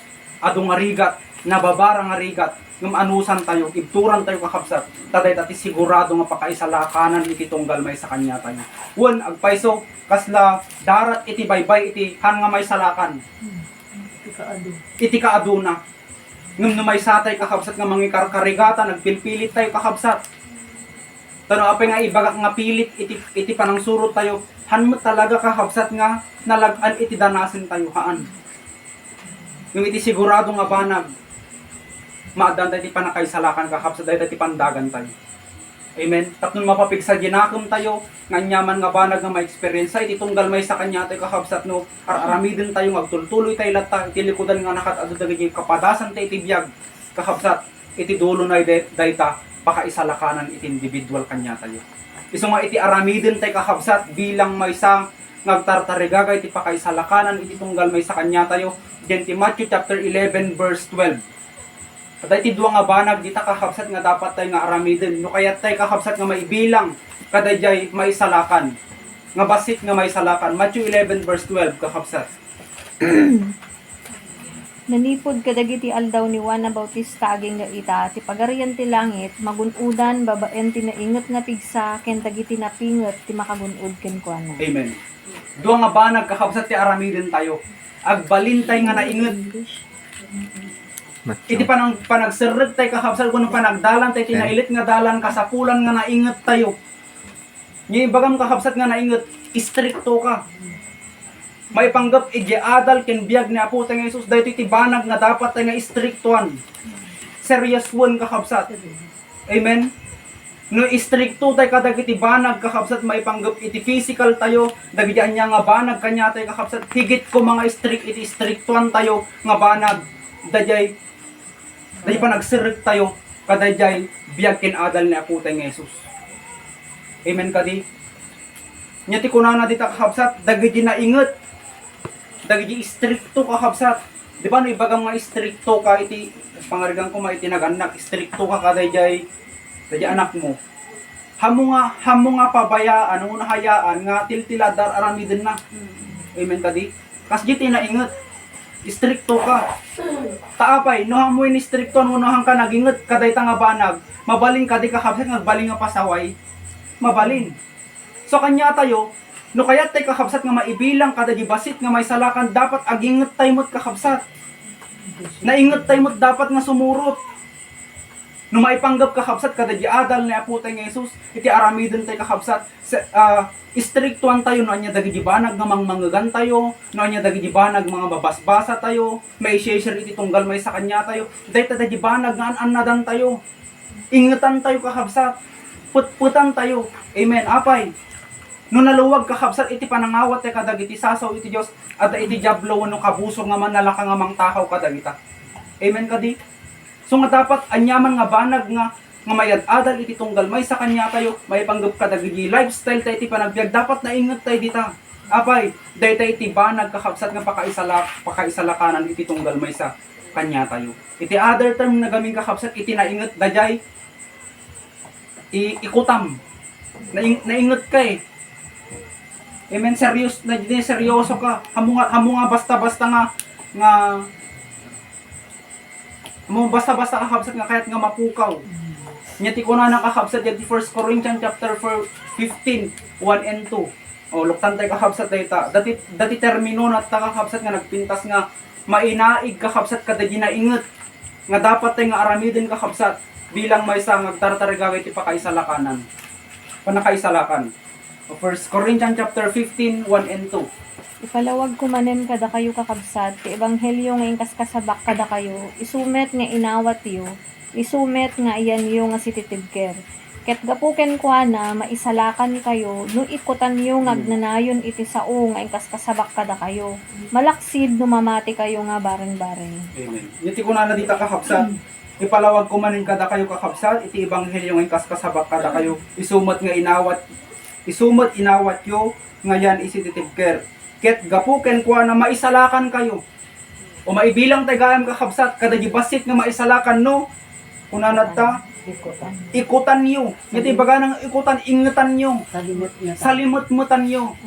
adong nga rigat, nababara nga rigat, ngam anusan tayo, ibturan tayo kakabsat, taday tati sigurado nga pakaisalakanan iti tunggal may sa kanya tayo. Wan, agpaiso, kasla darat iti baybay iti han nga may salakan. Iti kaaduna. Ngam numay satay kakabsat nga mangikarkarigata, nagpilpilit tayo kakabsat. Tano apay nga ibagak nga pilit iti panang surot tayo, han mo talaga kakabsat nga nalagan iti danasin tayo haan. Yung iti sigurado nga banag, maadan tayo ti panakaisalakan kakabsat tayo ti pandagan tayo. Amen. Tapnon mapapigsa ginakom tayo, nga nyaman nga banag nga ma-experience iti tunggal may sa kanya tayo kakabsat no, aramidin tayo, magtultuloy tayo lata, iti likudan nga nakatado dagiti kapadasan tayo iti biyag, kakabsat, iti dulo na dayta, pakaisalakanan iti individual kanya tayo. Iso nga iti aramidin tayo kakabsat, bilang may sa ngagtartarigagay iti pakaisalakanan iti tunggal may sa kanya tayo. Diyan ti Matthew chapter 11 verse 12. Patay ti duwa nga banag dita kakabsat nga dapat tayo nga aramidin. No kayat tayo kakabsat nga maibilang kadayjay maisalakan. Nga basit nga maisalakan. Matthew 11 verse 12 kakabsat. Nanipod kadagiti aldaw ni Juan Bautista aging nga ita ti pagarian ti langit magunudan babaen ti nainget nga pigsa ken dagiti napinget ti makagunud ken kuana. Amen. Duwa nga banag kakabsat ti aramidin tayo. Agbalintay nga nainget. Iti panagserreg tayo kakabsat kung panagdalan tayo tinailit nga dalan kasapulan nga nainget tayo. Ngayon bagam kakabsat nga nainget, istrikto ka. May panggap adal ken biag ni Apo tayo nga Isus dahito iti banag nga dapat tayo nga istriktuan. Serious one kakabsat. Amen. No istrikto tayo kadagiti banag kakabsat may panggap iti physical tayo dagiti anya nga banag kanya tayo kakabsat higit ko mga iti istriktuan tayo nga banag dayjay pa nagsirig tayo kadayjay biag ken adal ni Apo tayo nga Jesus. Amen kadi. Nya ti kunana dita kakabsat dagiti nainget dagiti istrikto kakabsat. Di ba no ibagam nga istrikto ka iti pangarigan ko iti naganak istrikto ka kadayjay kaya anak mo. Hamo nga pabayaan, ano na hayaan nga tiltiladar aramidin na. Amen kadi. Kas jiti na inget. Istrikto ka. Taapay, no hamo in istrikto no hang ka naginget kaday ta nga banag. Mabalin kadi kakabsat nga baling nga pasaway. Mabalin. So kanya tayo, no kaya tay kakabsat nga maibilang kada di basit nga may salakan dapat aginget tayo mo't kakabsat. Nainget tayo mo't dapat nga sumurot. No maipanggap kakabsat kada di adal ni Apo tayo nga Jesus, iti aramidon tayo kakabsat, istriktuan tayo no anya dagiti banag nga mangmangagan tayo, no anya dagiti banag mga babasbasa tayo, may share iti tunggal may sa kanya tayo, dayta dagiti banag nga anadan tayo. Ingetan tayo kakabsat, putputan tayo. Amen. Apay. No naluwag kakabsat iti panangawat tayo kadagiti sasaw iti Dios at iti diablo no kabusog nga manalaka nga mangtakaw kadagita. Amen kadi. So nga dapat anyaman nga banag nga mayad-adal iti tunggal may sa kanya tayo, may panggap kadagiti lifestyle tayo iti panagbiag, dapat naingat tayo dita. Apay, dayta iti banag kakabsat nga pakaisalakanan iti tunggal may sa kanya tayo. Iti other term na gaming kakabsat iti naingat dayay ikutam. Naingat ka eh. Amen, seryoso ka. Hamo nga basta-basta hamo basta-basta kakabsat nga kahit nga mapukaw. Nya ti kuna nakakabsat yan ti 1 Corinthians chapter 15, 1 and 2. O luktan tayo kakabsat dayta. Dati termino na kakabsat nga nagpintas nga mainaig kakabsat kada ginainget nga dapat tayo nga aramidin kakabsat bilang may isang agtartarigaway ti pakaisalakan. Panakaisalakan. O 1 Corinthians chapter 15, 1 and 2. Ipalawag kumanen kada kayo kakabsat, ti ebanghelyo nga ingkaskasabak kada kayo, isumet nga inawat yo, isumet nga iyan yo nga sititibker. Ket gapuken kwa na maisalakan kayo, no ikutan yo nga agnanayon iti sao nga ingkaskasabak kada kayo. Malaksid no mamati kayo nga bareng-bareng. Amen. Iti ko na dita kakabsat. Ipalawag kumanen kada kayo kakabsat, iti ebanghelyo nga ingkaskasabak kada kayo, isumet inawat yo, nga yan isititibker. Ket gapuken kwa na maisalakan kayo. O maibilang tagayam kakabsat, kada gibasit nga maisalakan no, kunanad ta, ikutan nyo. Ngiti baga ng ikutan, ingatan nyo. Salimut-mutan nyo.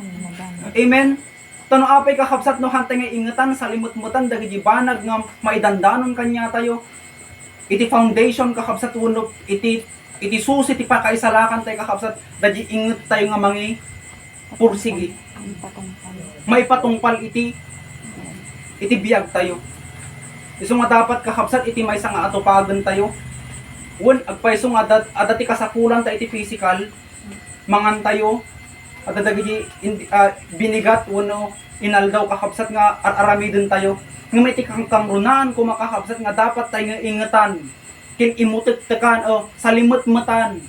Amen? Tano apay kakabsat no hantay nga ingatan, salimut-mutan, dagi banag nga maidandanon kanya tayo. Iti foundation kakabsat uno, iti susi ti pakaisalakan tayo kakabsat, dagi ingat tayo nga mangi pursigi. May patungpal iti biyag tayo. Isu nga dapat kakabsat iti may nga atupagan tayo. Agpaiso nga adati kasakulan ta iti physical, mangan tayo, at adagi binigat uno inaldaw kakabsat nga aramidin tayo. Nga may tikang kamrunan kung makakabsat nga dapat tayo nga ingatan, kin imutik-tekan o salimut-matan,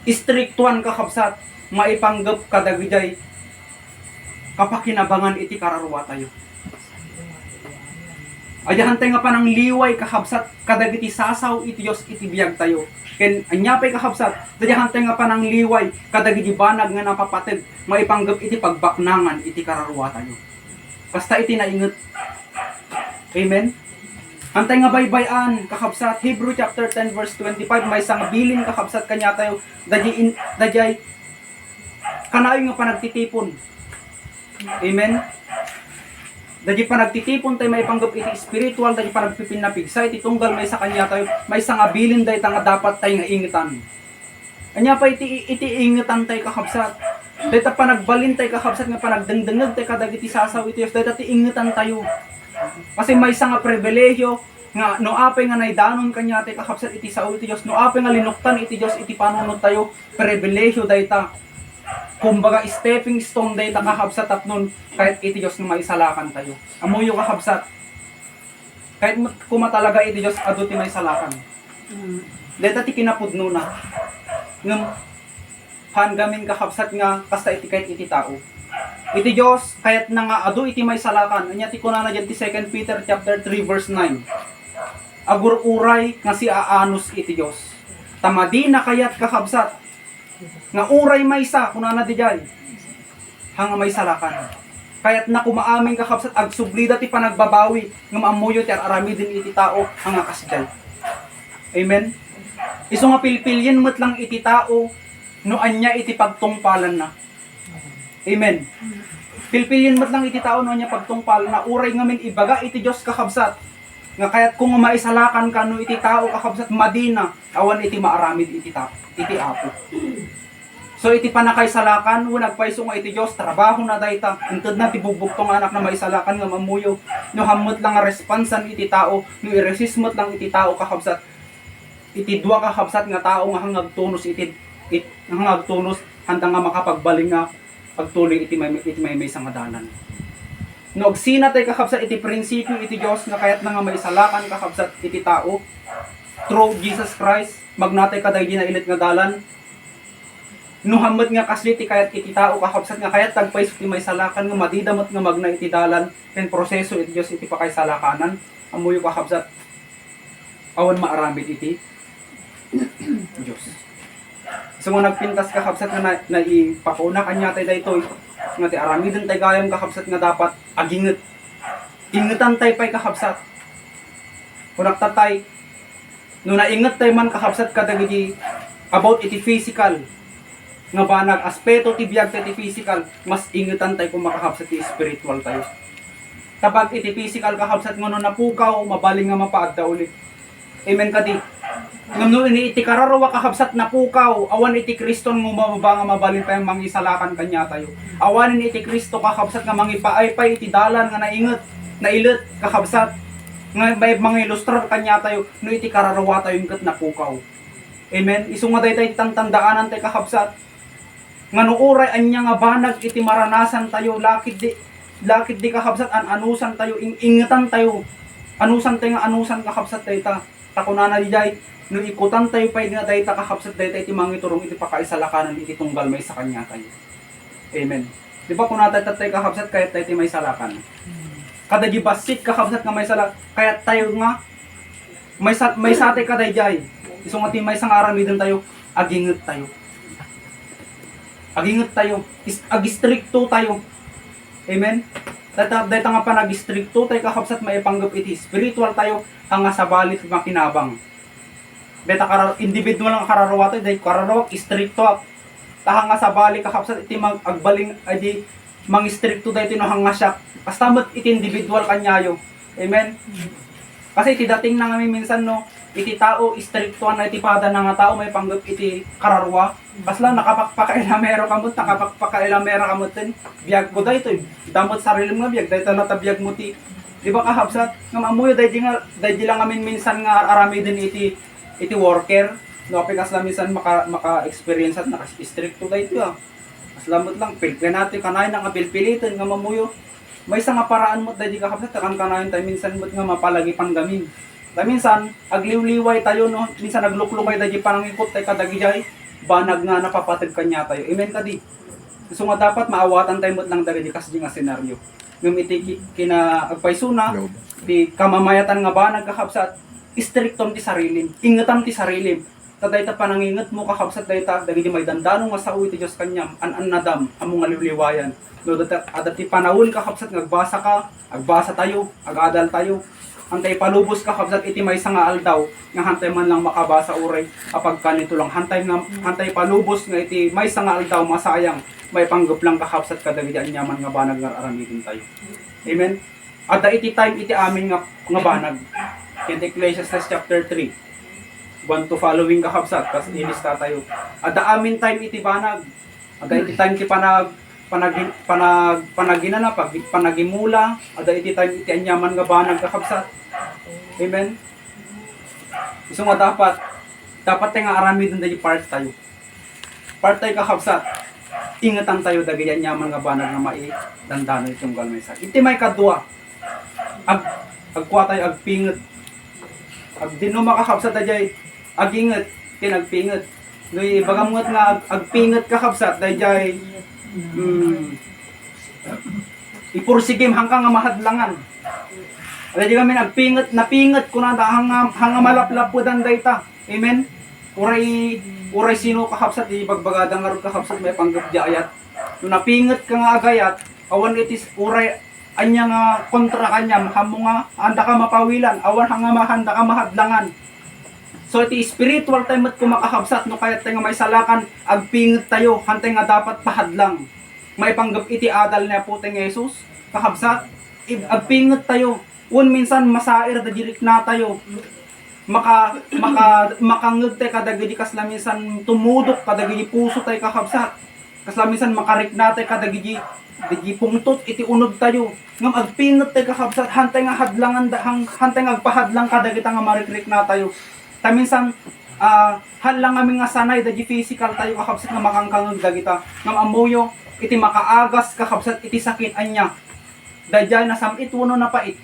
istriktuan kakabsat, maipanggap kadagijay kapakinabangan iti kararwa tayo. Ayahan tayo nga panang liway kakabsat kadagiti sasaw iti Diyos iti biyag tayo. Ken anyapay kakabsat, ayahan tayo nga panang liway kadagiti banag nga napapatid maipanggap iti pagbaknangan iti kararwa tayo. Basta iti nainget. Amen. Antay nga baybayan kakabsat, Hebrew chapter 10 verse 25, may isang bilin kakabsat kanya tayo dajay kanayon nga panagtitipon. Amen. Dadi pa nagtitipon tayo may panggap iti spiritual, dadi pa nagpipinapigsa iti tunggal may sa kanya tayo, may isang abilin dahi nga dapat tayo nga ingitan. Anya pa iti ingitan tayo kakabsat. Dahil pa nagbalin tayo kakabsat nga pa nagdengdengag tayo kadagiti sasaw iti Diyos, dahil iti ingitan tayo. Kasi may isang pribilehyo nga no apay nga naidanon kanya tayo kakabsat iti sao iti Diyos, no apay nga linuktan iti Diyos iti panunod tayo, pribilehyo dahi ta. Kumbaga stepping stone day ta kakabsat at nun kahit iti Diyos na maisalakan tayo. Amuyo kakabsat. Kahit kumatalaga iti Diyos adu ti maisalakan. Dahil ti kinapudno na. Ngam hanggamin kakabsat nga kasta iti kahit iti tao. Iti Diyos kahit na nga adu iti maisalakan. Anya ti kunana dyan ti 2 Peter chapter 3 verse 9. Agur uray nga si aanos iti Diyos. Tamadi na kayat kakabsat. Nga uray maysa kunana di jay hanga may salakan kayat na kumaaming kakabsat ag sublida ti panagbabawi nga maamuyo ti aramidin iti tao hanga kasjay. Amen. Isu nga pilpilyen met lang iti tao no anya iti pagtungpalan na. Amen. Pilpilyen met lang iti tao no anya pagtungpalan na uray ngamin ibaga iti Dios kakabsat nga kayat kung maisalakan ka no iti tao kakabsat madina awan iti maaramid iti tao iti apo. So iti panakaisalakan, nagpaiso nga iti Diyos, trabaho na dayta, intod na tibubuktong anak na maisalakan nga mamuyo, no hamot lang nga responsan iti tao, no iresismot lang iti tao kakabsat, iti dua kakabsat nga tao nga hangag tunos hangag tunos, handa nga makapagbaling nga pagtuloy iti may isang adalan. No agsina tay kakabsat iti prinsipyo iti Diyos nga kayat na nga maisalakan kakabsat iti tao, through Jesus Christ, magnatay kaday di na ilit nga dalan, no hamad nga kasli ti kayat iti tao kakabsat nga kayat tagpay ti may salakan nga madidamot nga magna iti dalan ken proseso iti Dios iti pakaisalakanan amuyo kakabsat awan maaramid iti Dios. So nga nagpintas kakabsat nga naipapuna kanya tay daytoy nga ti aramidon tay gayam kakabsat nga dapat aginget ingetan tay pay kakabsat kung nagtatay no nainget tay man kakabsat kadagiti about iti physical nga banag aspeto ti biag ti physical, mas ingitan tayo kung makakabsat ti spiritual tayo. Kapag iti physical kakabsat ngono napukaw, mabaling nga mapaagda ulit. Amen kadi. Ngam ini iti kararawa kakabsat napukaw, awan iti Kriston nga mababa nga mabalin pa yung mangisalakan kanya tayo. Awan ini iti Kristo kakabsat nga mangipaay pa iti dalan nga nainget, nailet kakabsat. Nga may mga ilustrar kanya tayo, no iti kararawa tayo yung kat napukaw. Amen. Isunga tayo tandaanan tayo kakabsat. Nga no uray anya nga banag iti maranasan tayo, lakit di kakabsat anusan tayo, ingatan tayo. Anusan tayo nga anusan kakabsat tayo ta. Takunana di jay, no ikutan tayo pa nga tayo ta kakabsat tayo iti mangiturong iti pakaisalakanan iti tunggal may sa kanya tayo. Amen. Di ba kung natatay tayo kakabsat kahit tayo iti may salakan? Kada gibasit kakabsat nga may salak, kaya tayo nga may sate kada jay. Isong ati may sangaramidin tayo, aginget tayo. Aginget tayo, agistrikto tayo. Amen. Dahil nga pa nag-stricto tayo kakabsat maipanggap iti spiritual tayo ang sa balit makinabang. Beta individual ang kararawa tayo dahil kararawa stricto at tahang nga sa balik kakabsat iti agbaling adi mang stricto dahil tinuhang nga siya kastamot iti individual kanyayo. Amen. Kasi iti dating na kami minsan no iti tao stricto na iti pada na nga tao may panggap iti kararwa. Kasla nakapakpakailamero kamot, nakapakpakailamero kamot din. Biyag ko da ito, damot sarili mo nga biyag, dahil talaga biyag mo ti. Di ba kahabsat? Nga mamuyo, dahil lang amin minsan nga arami din iti worker. No, kasla minsan maka-experience at naka-stricto da ito ah. Kaslamot lang, pilpin natin, kanayin nga pilpilitin, nga mamuyo. May isang nga paraan mo dahil kahabsat, kanayin tayo minsan mo nga mapalagi panggamin. Dahil minsan, agliw-liway tayo, no? Minsan nagluklukay dahil panangikot tayo kadagijay. Banag nga napapatag kanya tayo. Amen ka di. So nga dapat maawatan tayo mo't lang dali di kasdi nga senaryo. Ngam iti agpaysuna, di kamamayatan nga banag kakabsat, istriktom ti sarilim, ingatam ti sarilim. Taday ta panangingat mo kakabsat dahi ta, dagi di may dandano nga sa uwi ti Diyos kanyam, an-nadam, among aliwliwayan. No, adat ti panahon kakabsat, agbasa tayo, agadal tayo. Hantay palubos kakabsat iti may nga aldaw nga hantay man lang makabasa uray kapag kanito lang hantay palubos nga iti may nga aldaw masayang may panggap lang kakabsat kadagiti anyaman nga banag nga aramitin tayo. Amen. Ada iti time iti amin nga banag. In Ecclesiastes chapter 3 1 to following kakabsat kas ilista tayo. Ada amin time iti banag. Ada iti time ti panaginana panagimula. Ada iti time iti anyaman nga banag kakabsat. Amen. Iso nga dapat tayo nga arami dun dahil part tayo. Part tayo kakabsat. Ingatan tayo dahil yaman nga banag nga maitandano itong galmesa. Iti may kadua. Agkuha tayo agpinget. Di no makakabsat dahil aginget kinagpinget. Noy bagamot nga agpinget kakabsat dahil ipursigim hanggang nga mahadlangan. Dahil kami napingat ko na hanga malaplapudan dayta. Amen. Uray sino kakabsat di bagbagadang arog kakabsat may panggap di ayat. No napingat ka nga agayat, awan itis uray anya nga kontra kanya, hamo nga handa ka mapawilan, awan hanga mahanda ka mahadlangan. So iti spiritual time at kumakakabsat no kayat tayo nga may salakan, agpingat tayo, hantay nga dapat pahadlang. May panggap iti adal na po tayo Jesus, kakabsat, agpingat tayo. Minsan masair da dirik na tayo. Makangeg tayo kadagidi kasla minsan tumudok kadagidi puso tayo kakabsat. Kasla minsan makarik na tayo kadagidi pungtot iti unod tayo. Ngam agpingat tayo kakabsat hantay nga hadlangan hantay nga agpahadlang kadagiti nga marikrik na tayo. Ta minsan halang kami nga sanay da physical tayo kakabsat nga makangkangeg dagita. Ngam amuyo iti makaagas kakabsat iti sakit anya. Dayjay nasamit uno napait.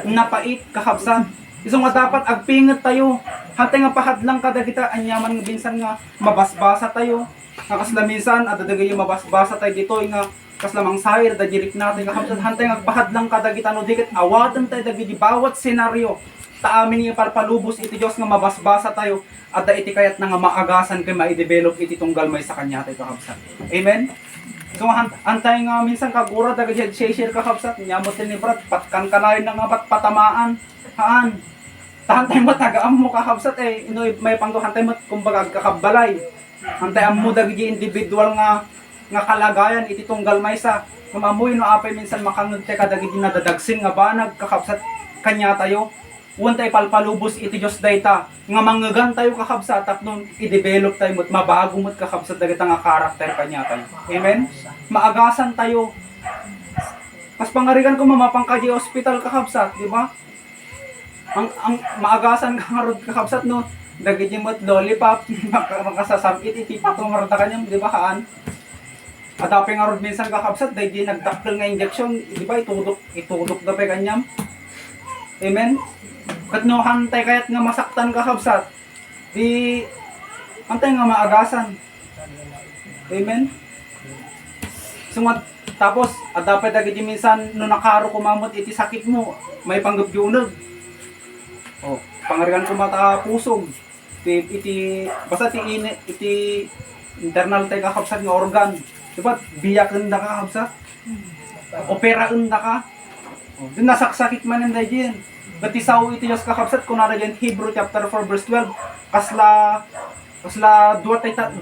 Napait kakabsat. Isong nga dapat agpingat tayo. Hantay nga pahadlang kadagita anyaman nga binsan nga mabasbasa tayo. Kasla minsan at dadagay mabasbasa tayo dito nga kaslamang sair da jirik natin kakabsat hantay nga pahadlang kadagita no dikit awatan tayo dagiti bawat senaryo. Ta amin nga palpalubos iti Dios nga mabasbasa tayo at da iti kayat na nga maagasan kay mai-develop iti tunggal may sa kanya tayo kakabsat. Amen. So antay nga minsan kagura dagiti share kakabsat nyamot ni brat patkan kanayon nga patamaan. Haan. Tahantay mo tagaam mo kakabsat ino may panggo hantay mo kumbaga kakabalay. Hantay am mo dagiti individual nga kalagayan iti tunggal maysa. Mamamuy no apay minsan makangeg te kadagiti nadadagsin nga banag kakabsat kanya tayo. Uwan tayo palpalubos iti Diyos dayta nga manggagan tayo kakabsat tapnon i-develop tayo mo't mabago mo't kakabsat dagita nga karakter kanya tayo. Amen? Maagasan tayo. Mas pangarigan ko mamapang kaji hospital kakabsat, di ba? Ang maagasan ka nga rod kakabsat no, dagiti mo't lollipop, makasasamit iti patong nga rod kanyang, di ba haan? At api nga rod minsan kakabsat, dahil di nagdakkel nga injection, di ba itudok dapat kanyang. Amen? Kat no hantay kayat nga masaktan kakabsat, di hantay nga maagasan. Amen? Tapos, at dapat dagiti minsan no nakaro kumamot iti sakit mo, may panggap-yunag. Oh, pangarigan ko mata pusog. Basta iti internal tayo kakabsat nga organ. Diba, biyakin da ka kakabsat? Operain da ka? Oh, dun nasaksakit man ang dahil. Bati sao iti Diyos kakabsat, kunara dyan, Hebrew chapter 4 verse 12, kasla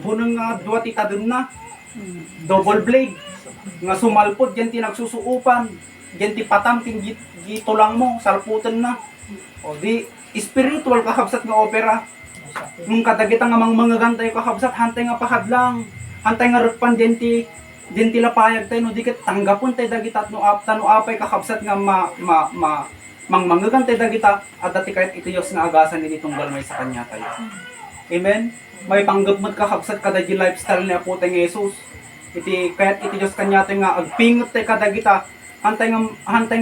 bunang nga duwa tita dun na, double blade, nga sumalpot, dyan ti nagsusuupan, dyan ti patam, gitulang mo, salputan na. O di, spiritual kakabsat nga opera. Nung kadagita nga mangmangagan tayo kakabsat, hantay nga pahadlang, hantay nga rukpan dyan ti lapayag tayo, no di kat tanggapon tayo dagita, no apay kakabsat nga mangmangagan tayo dagita, at dati kahit ito Diyos nga agasan ni tunggal may sa kanya tayo. Amen? May panggap mo't kakabsat kada di lifestyle ni Apo tayo Jesus. Kahit iti Diyos kanya tayo nga agpingot tayo kadagita, hantay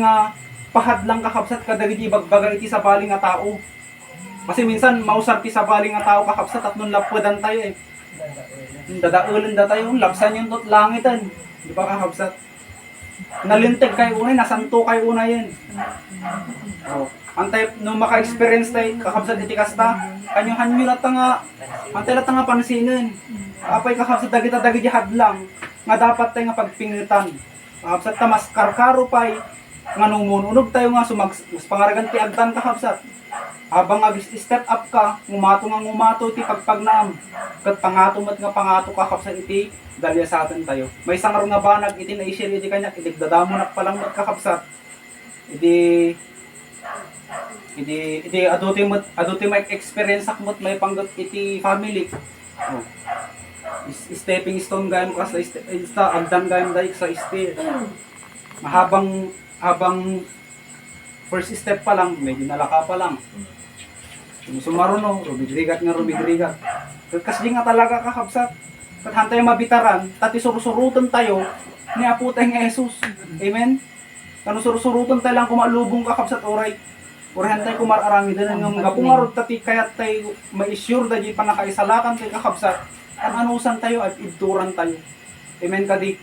nga pahadlang kakabsat kadagiti bagbaga iti sabaling nga tao. Kasi minsan mausar ti sabaling nga tao kakabsat at nun lapwadan tayo eh. Dadaulan da tayo, lapsan yung tot langitan. Di ba kakabsat? Nalintig kayo unay, nasanto kayo unay yan. Oh, antay no maka-experience tayo kakabsat iti kasta, kanyuhan nyo lata nga, antay lata nga pansinin. Apay kakabsat dagita-dagiti hadlang nga dapat tayo nga pagpingitan. Kakabsat ta mas karkaro pay nga nung mununog tayo nga pangaragan ti agdan kakabsat. Habang step up ka, ngumato iti pagpagnaam. Kat pangato nga pangato kakabsat iti dalya sa atin tayo. May sangar nga banag iti na-share iti kanya, itigdadamo na palang kakabsat. Iti aduti may experience akmot may panggat iti family. Oh. Stepping stone gayam ka sa agdan gayam dahi sa stair. Habang first step pa lang, medyo nalaka pa lang. Sumaro no, rumigrigat. Kasi nga talaga kakabsat. At hantay mabitaran, tati surusurutan tayo ni Apo tayo nga Jesus. Amen? Kano surusurutan tayo lang kumalubong kakabsat oray. Oray hantay kumararami din ang mga pumarod tati kaya tayo ma-assure da di pa nakaisalakan tayo kakabsat. Ang anusan tayo at iduran tayo. Amen kadi.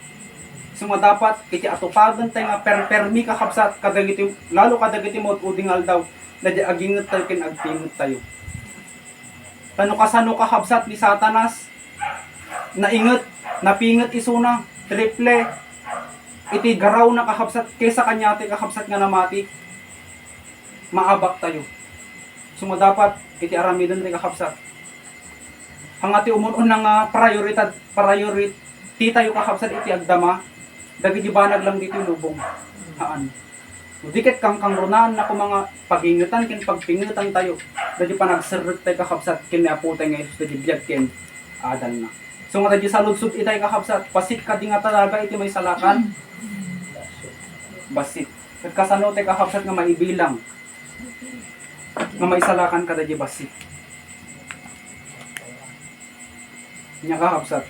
Suma dapat iti atupagan tayo nga permi kakabsat kadagiti lalo kadagiti mo udingal daw nadya aginget tayo kin agpingot tayo. Tano kasano kakabsat ni Satanas nainget napinget isuna triple iti garaw na kakabsat kesa kanya ti kakabsat nga namati maabak tayo. Suma dapat iti aramidon ti kakabsat. Hangati umunon nga priority tayo kakabsat iti agdama. Dagiti banag lang dito lubong. Haan. Dikit kang runan na kung mga pagingitan, kin pagpingitan tayo. Dadi pa nagserot tayo kakabsat, kin Apo tayo ngayon, dadi biyag kin adal na. So nga dadi sa lugsog itay kakabsat, pasit ka di nga talaga iti may salakan. Basit. At kasano tayo kakabsat nga maibilang. Nga may salakan ka dadi basit. Nya kakabsat.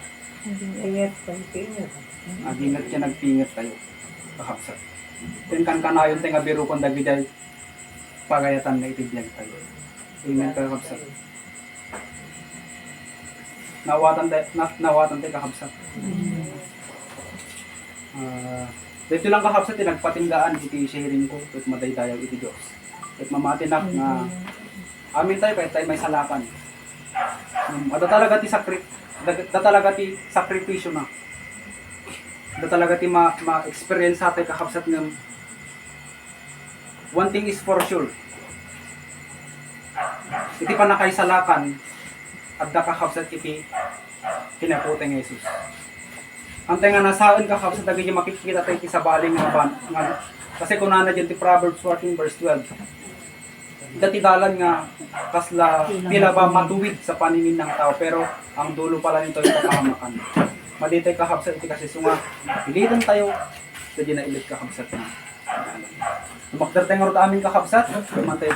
Ayat, pagpingot. Agingat siya nagpingat tayo. Kakabsat. Then kan kanayon tayo nga biro kong Daviday pagayatan na itibiyag tayo. Amen kakabsat. Nawatan tayo kakabsat. Dito lang kakabsat nagpatinggaan iti sharing ko at madaydayaw iti Diyos. At mamatinak na amin tayo kahit tayo may salakan. Ada talaga ti sakripisyo na. Da talaga ti ma-experience natin kakabsat ng one thing is for sure. iti pa nakaisalakan, at kakabsat iti kinaputi ng Jesus. Antay nga nasaan kakabsat na ganyan makikita tayo iti sa baling nga kasi kung nana dyan ti Proverbs 14 verse 12, dati dalan nga kasla pila ba matuwid sa paningin ng tao, pero ang dulo pala nito ay kapahamakan. Maditay kakabsat iti kasi sunga, pilitan tayo, sa na ilit kakabsat na. Lumakdar tayo nga rin aming kakabsat, mantay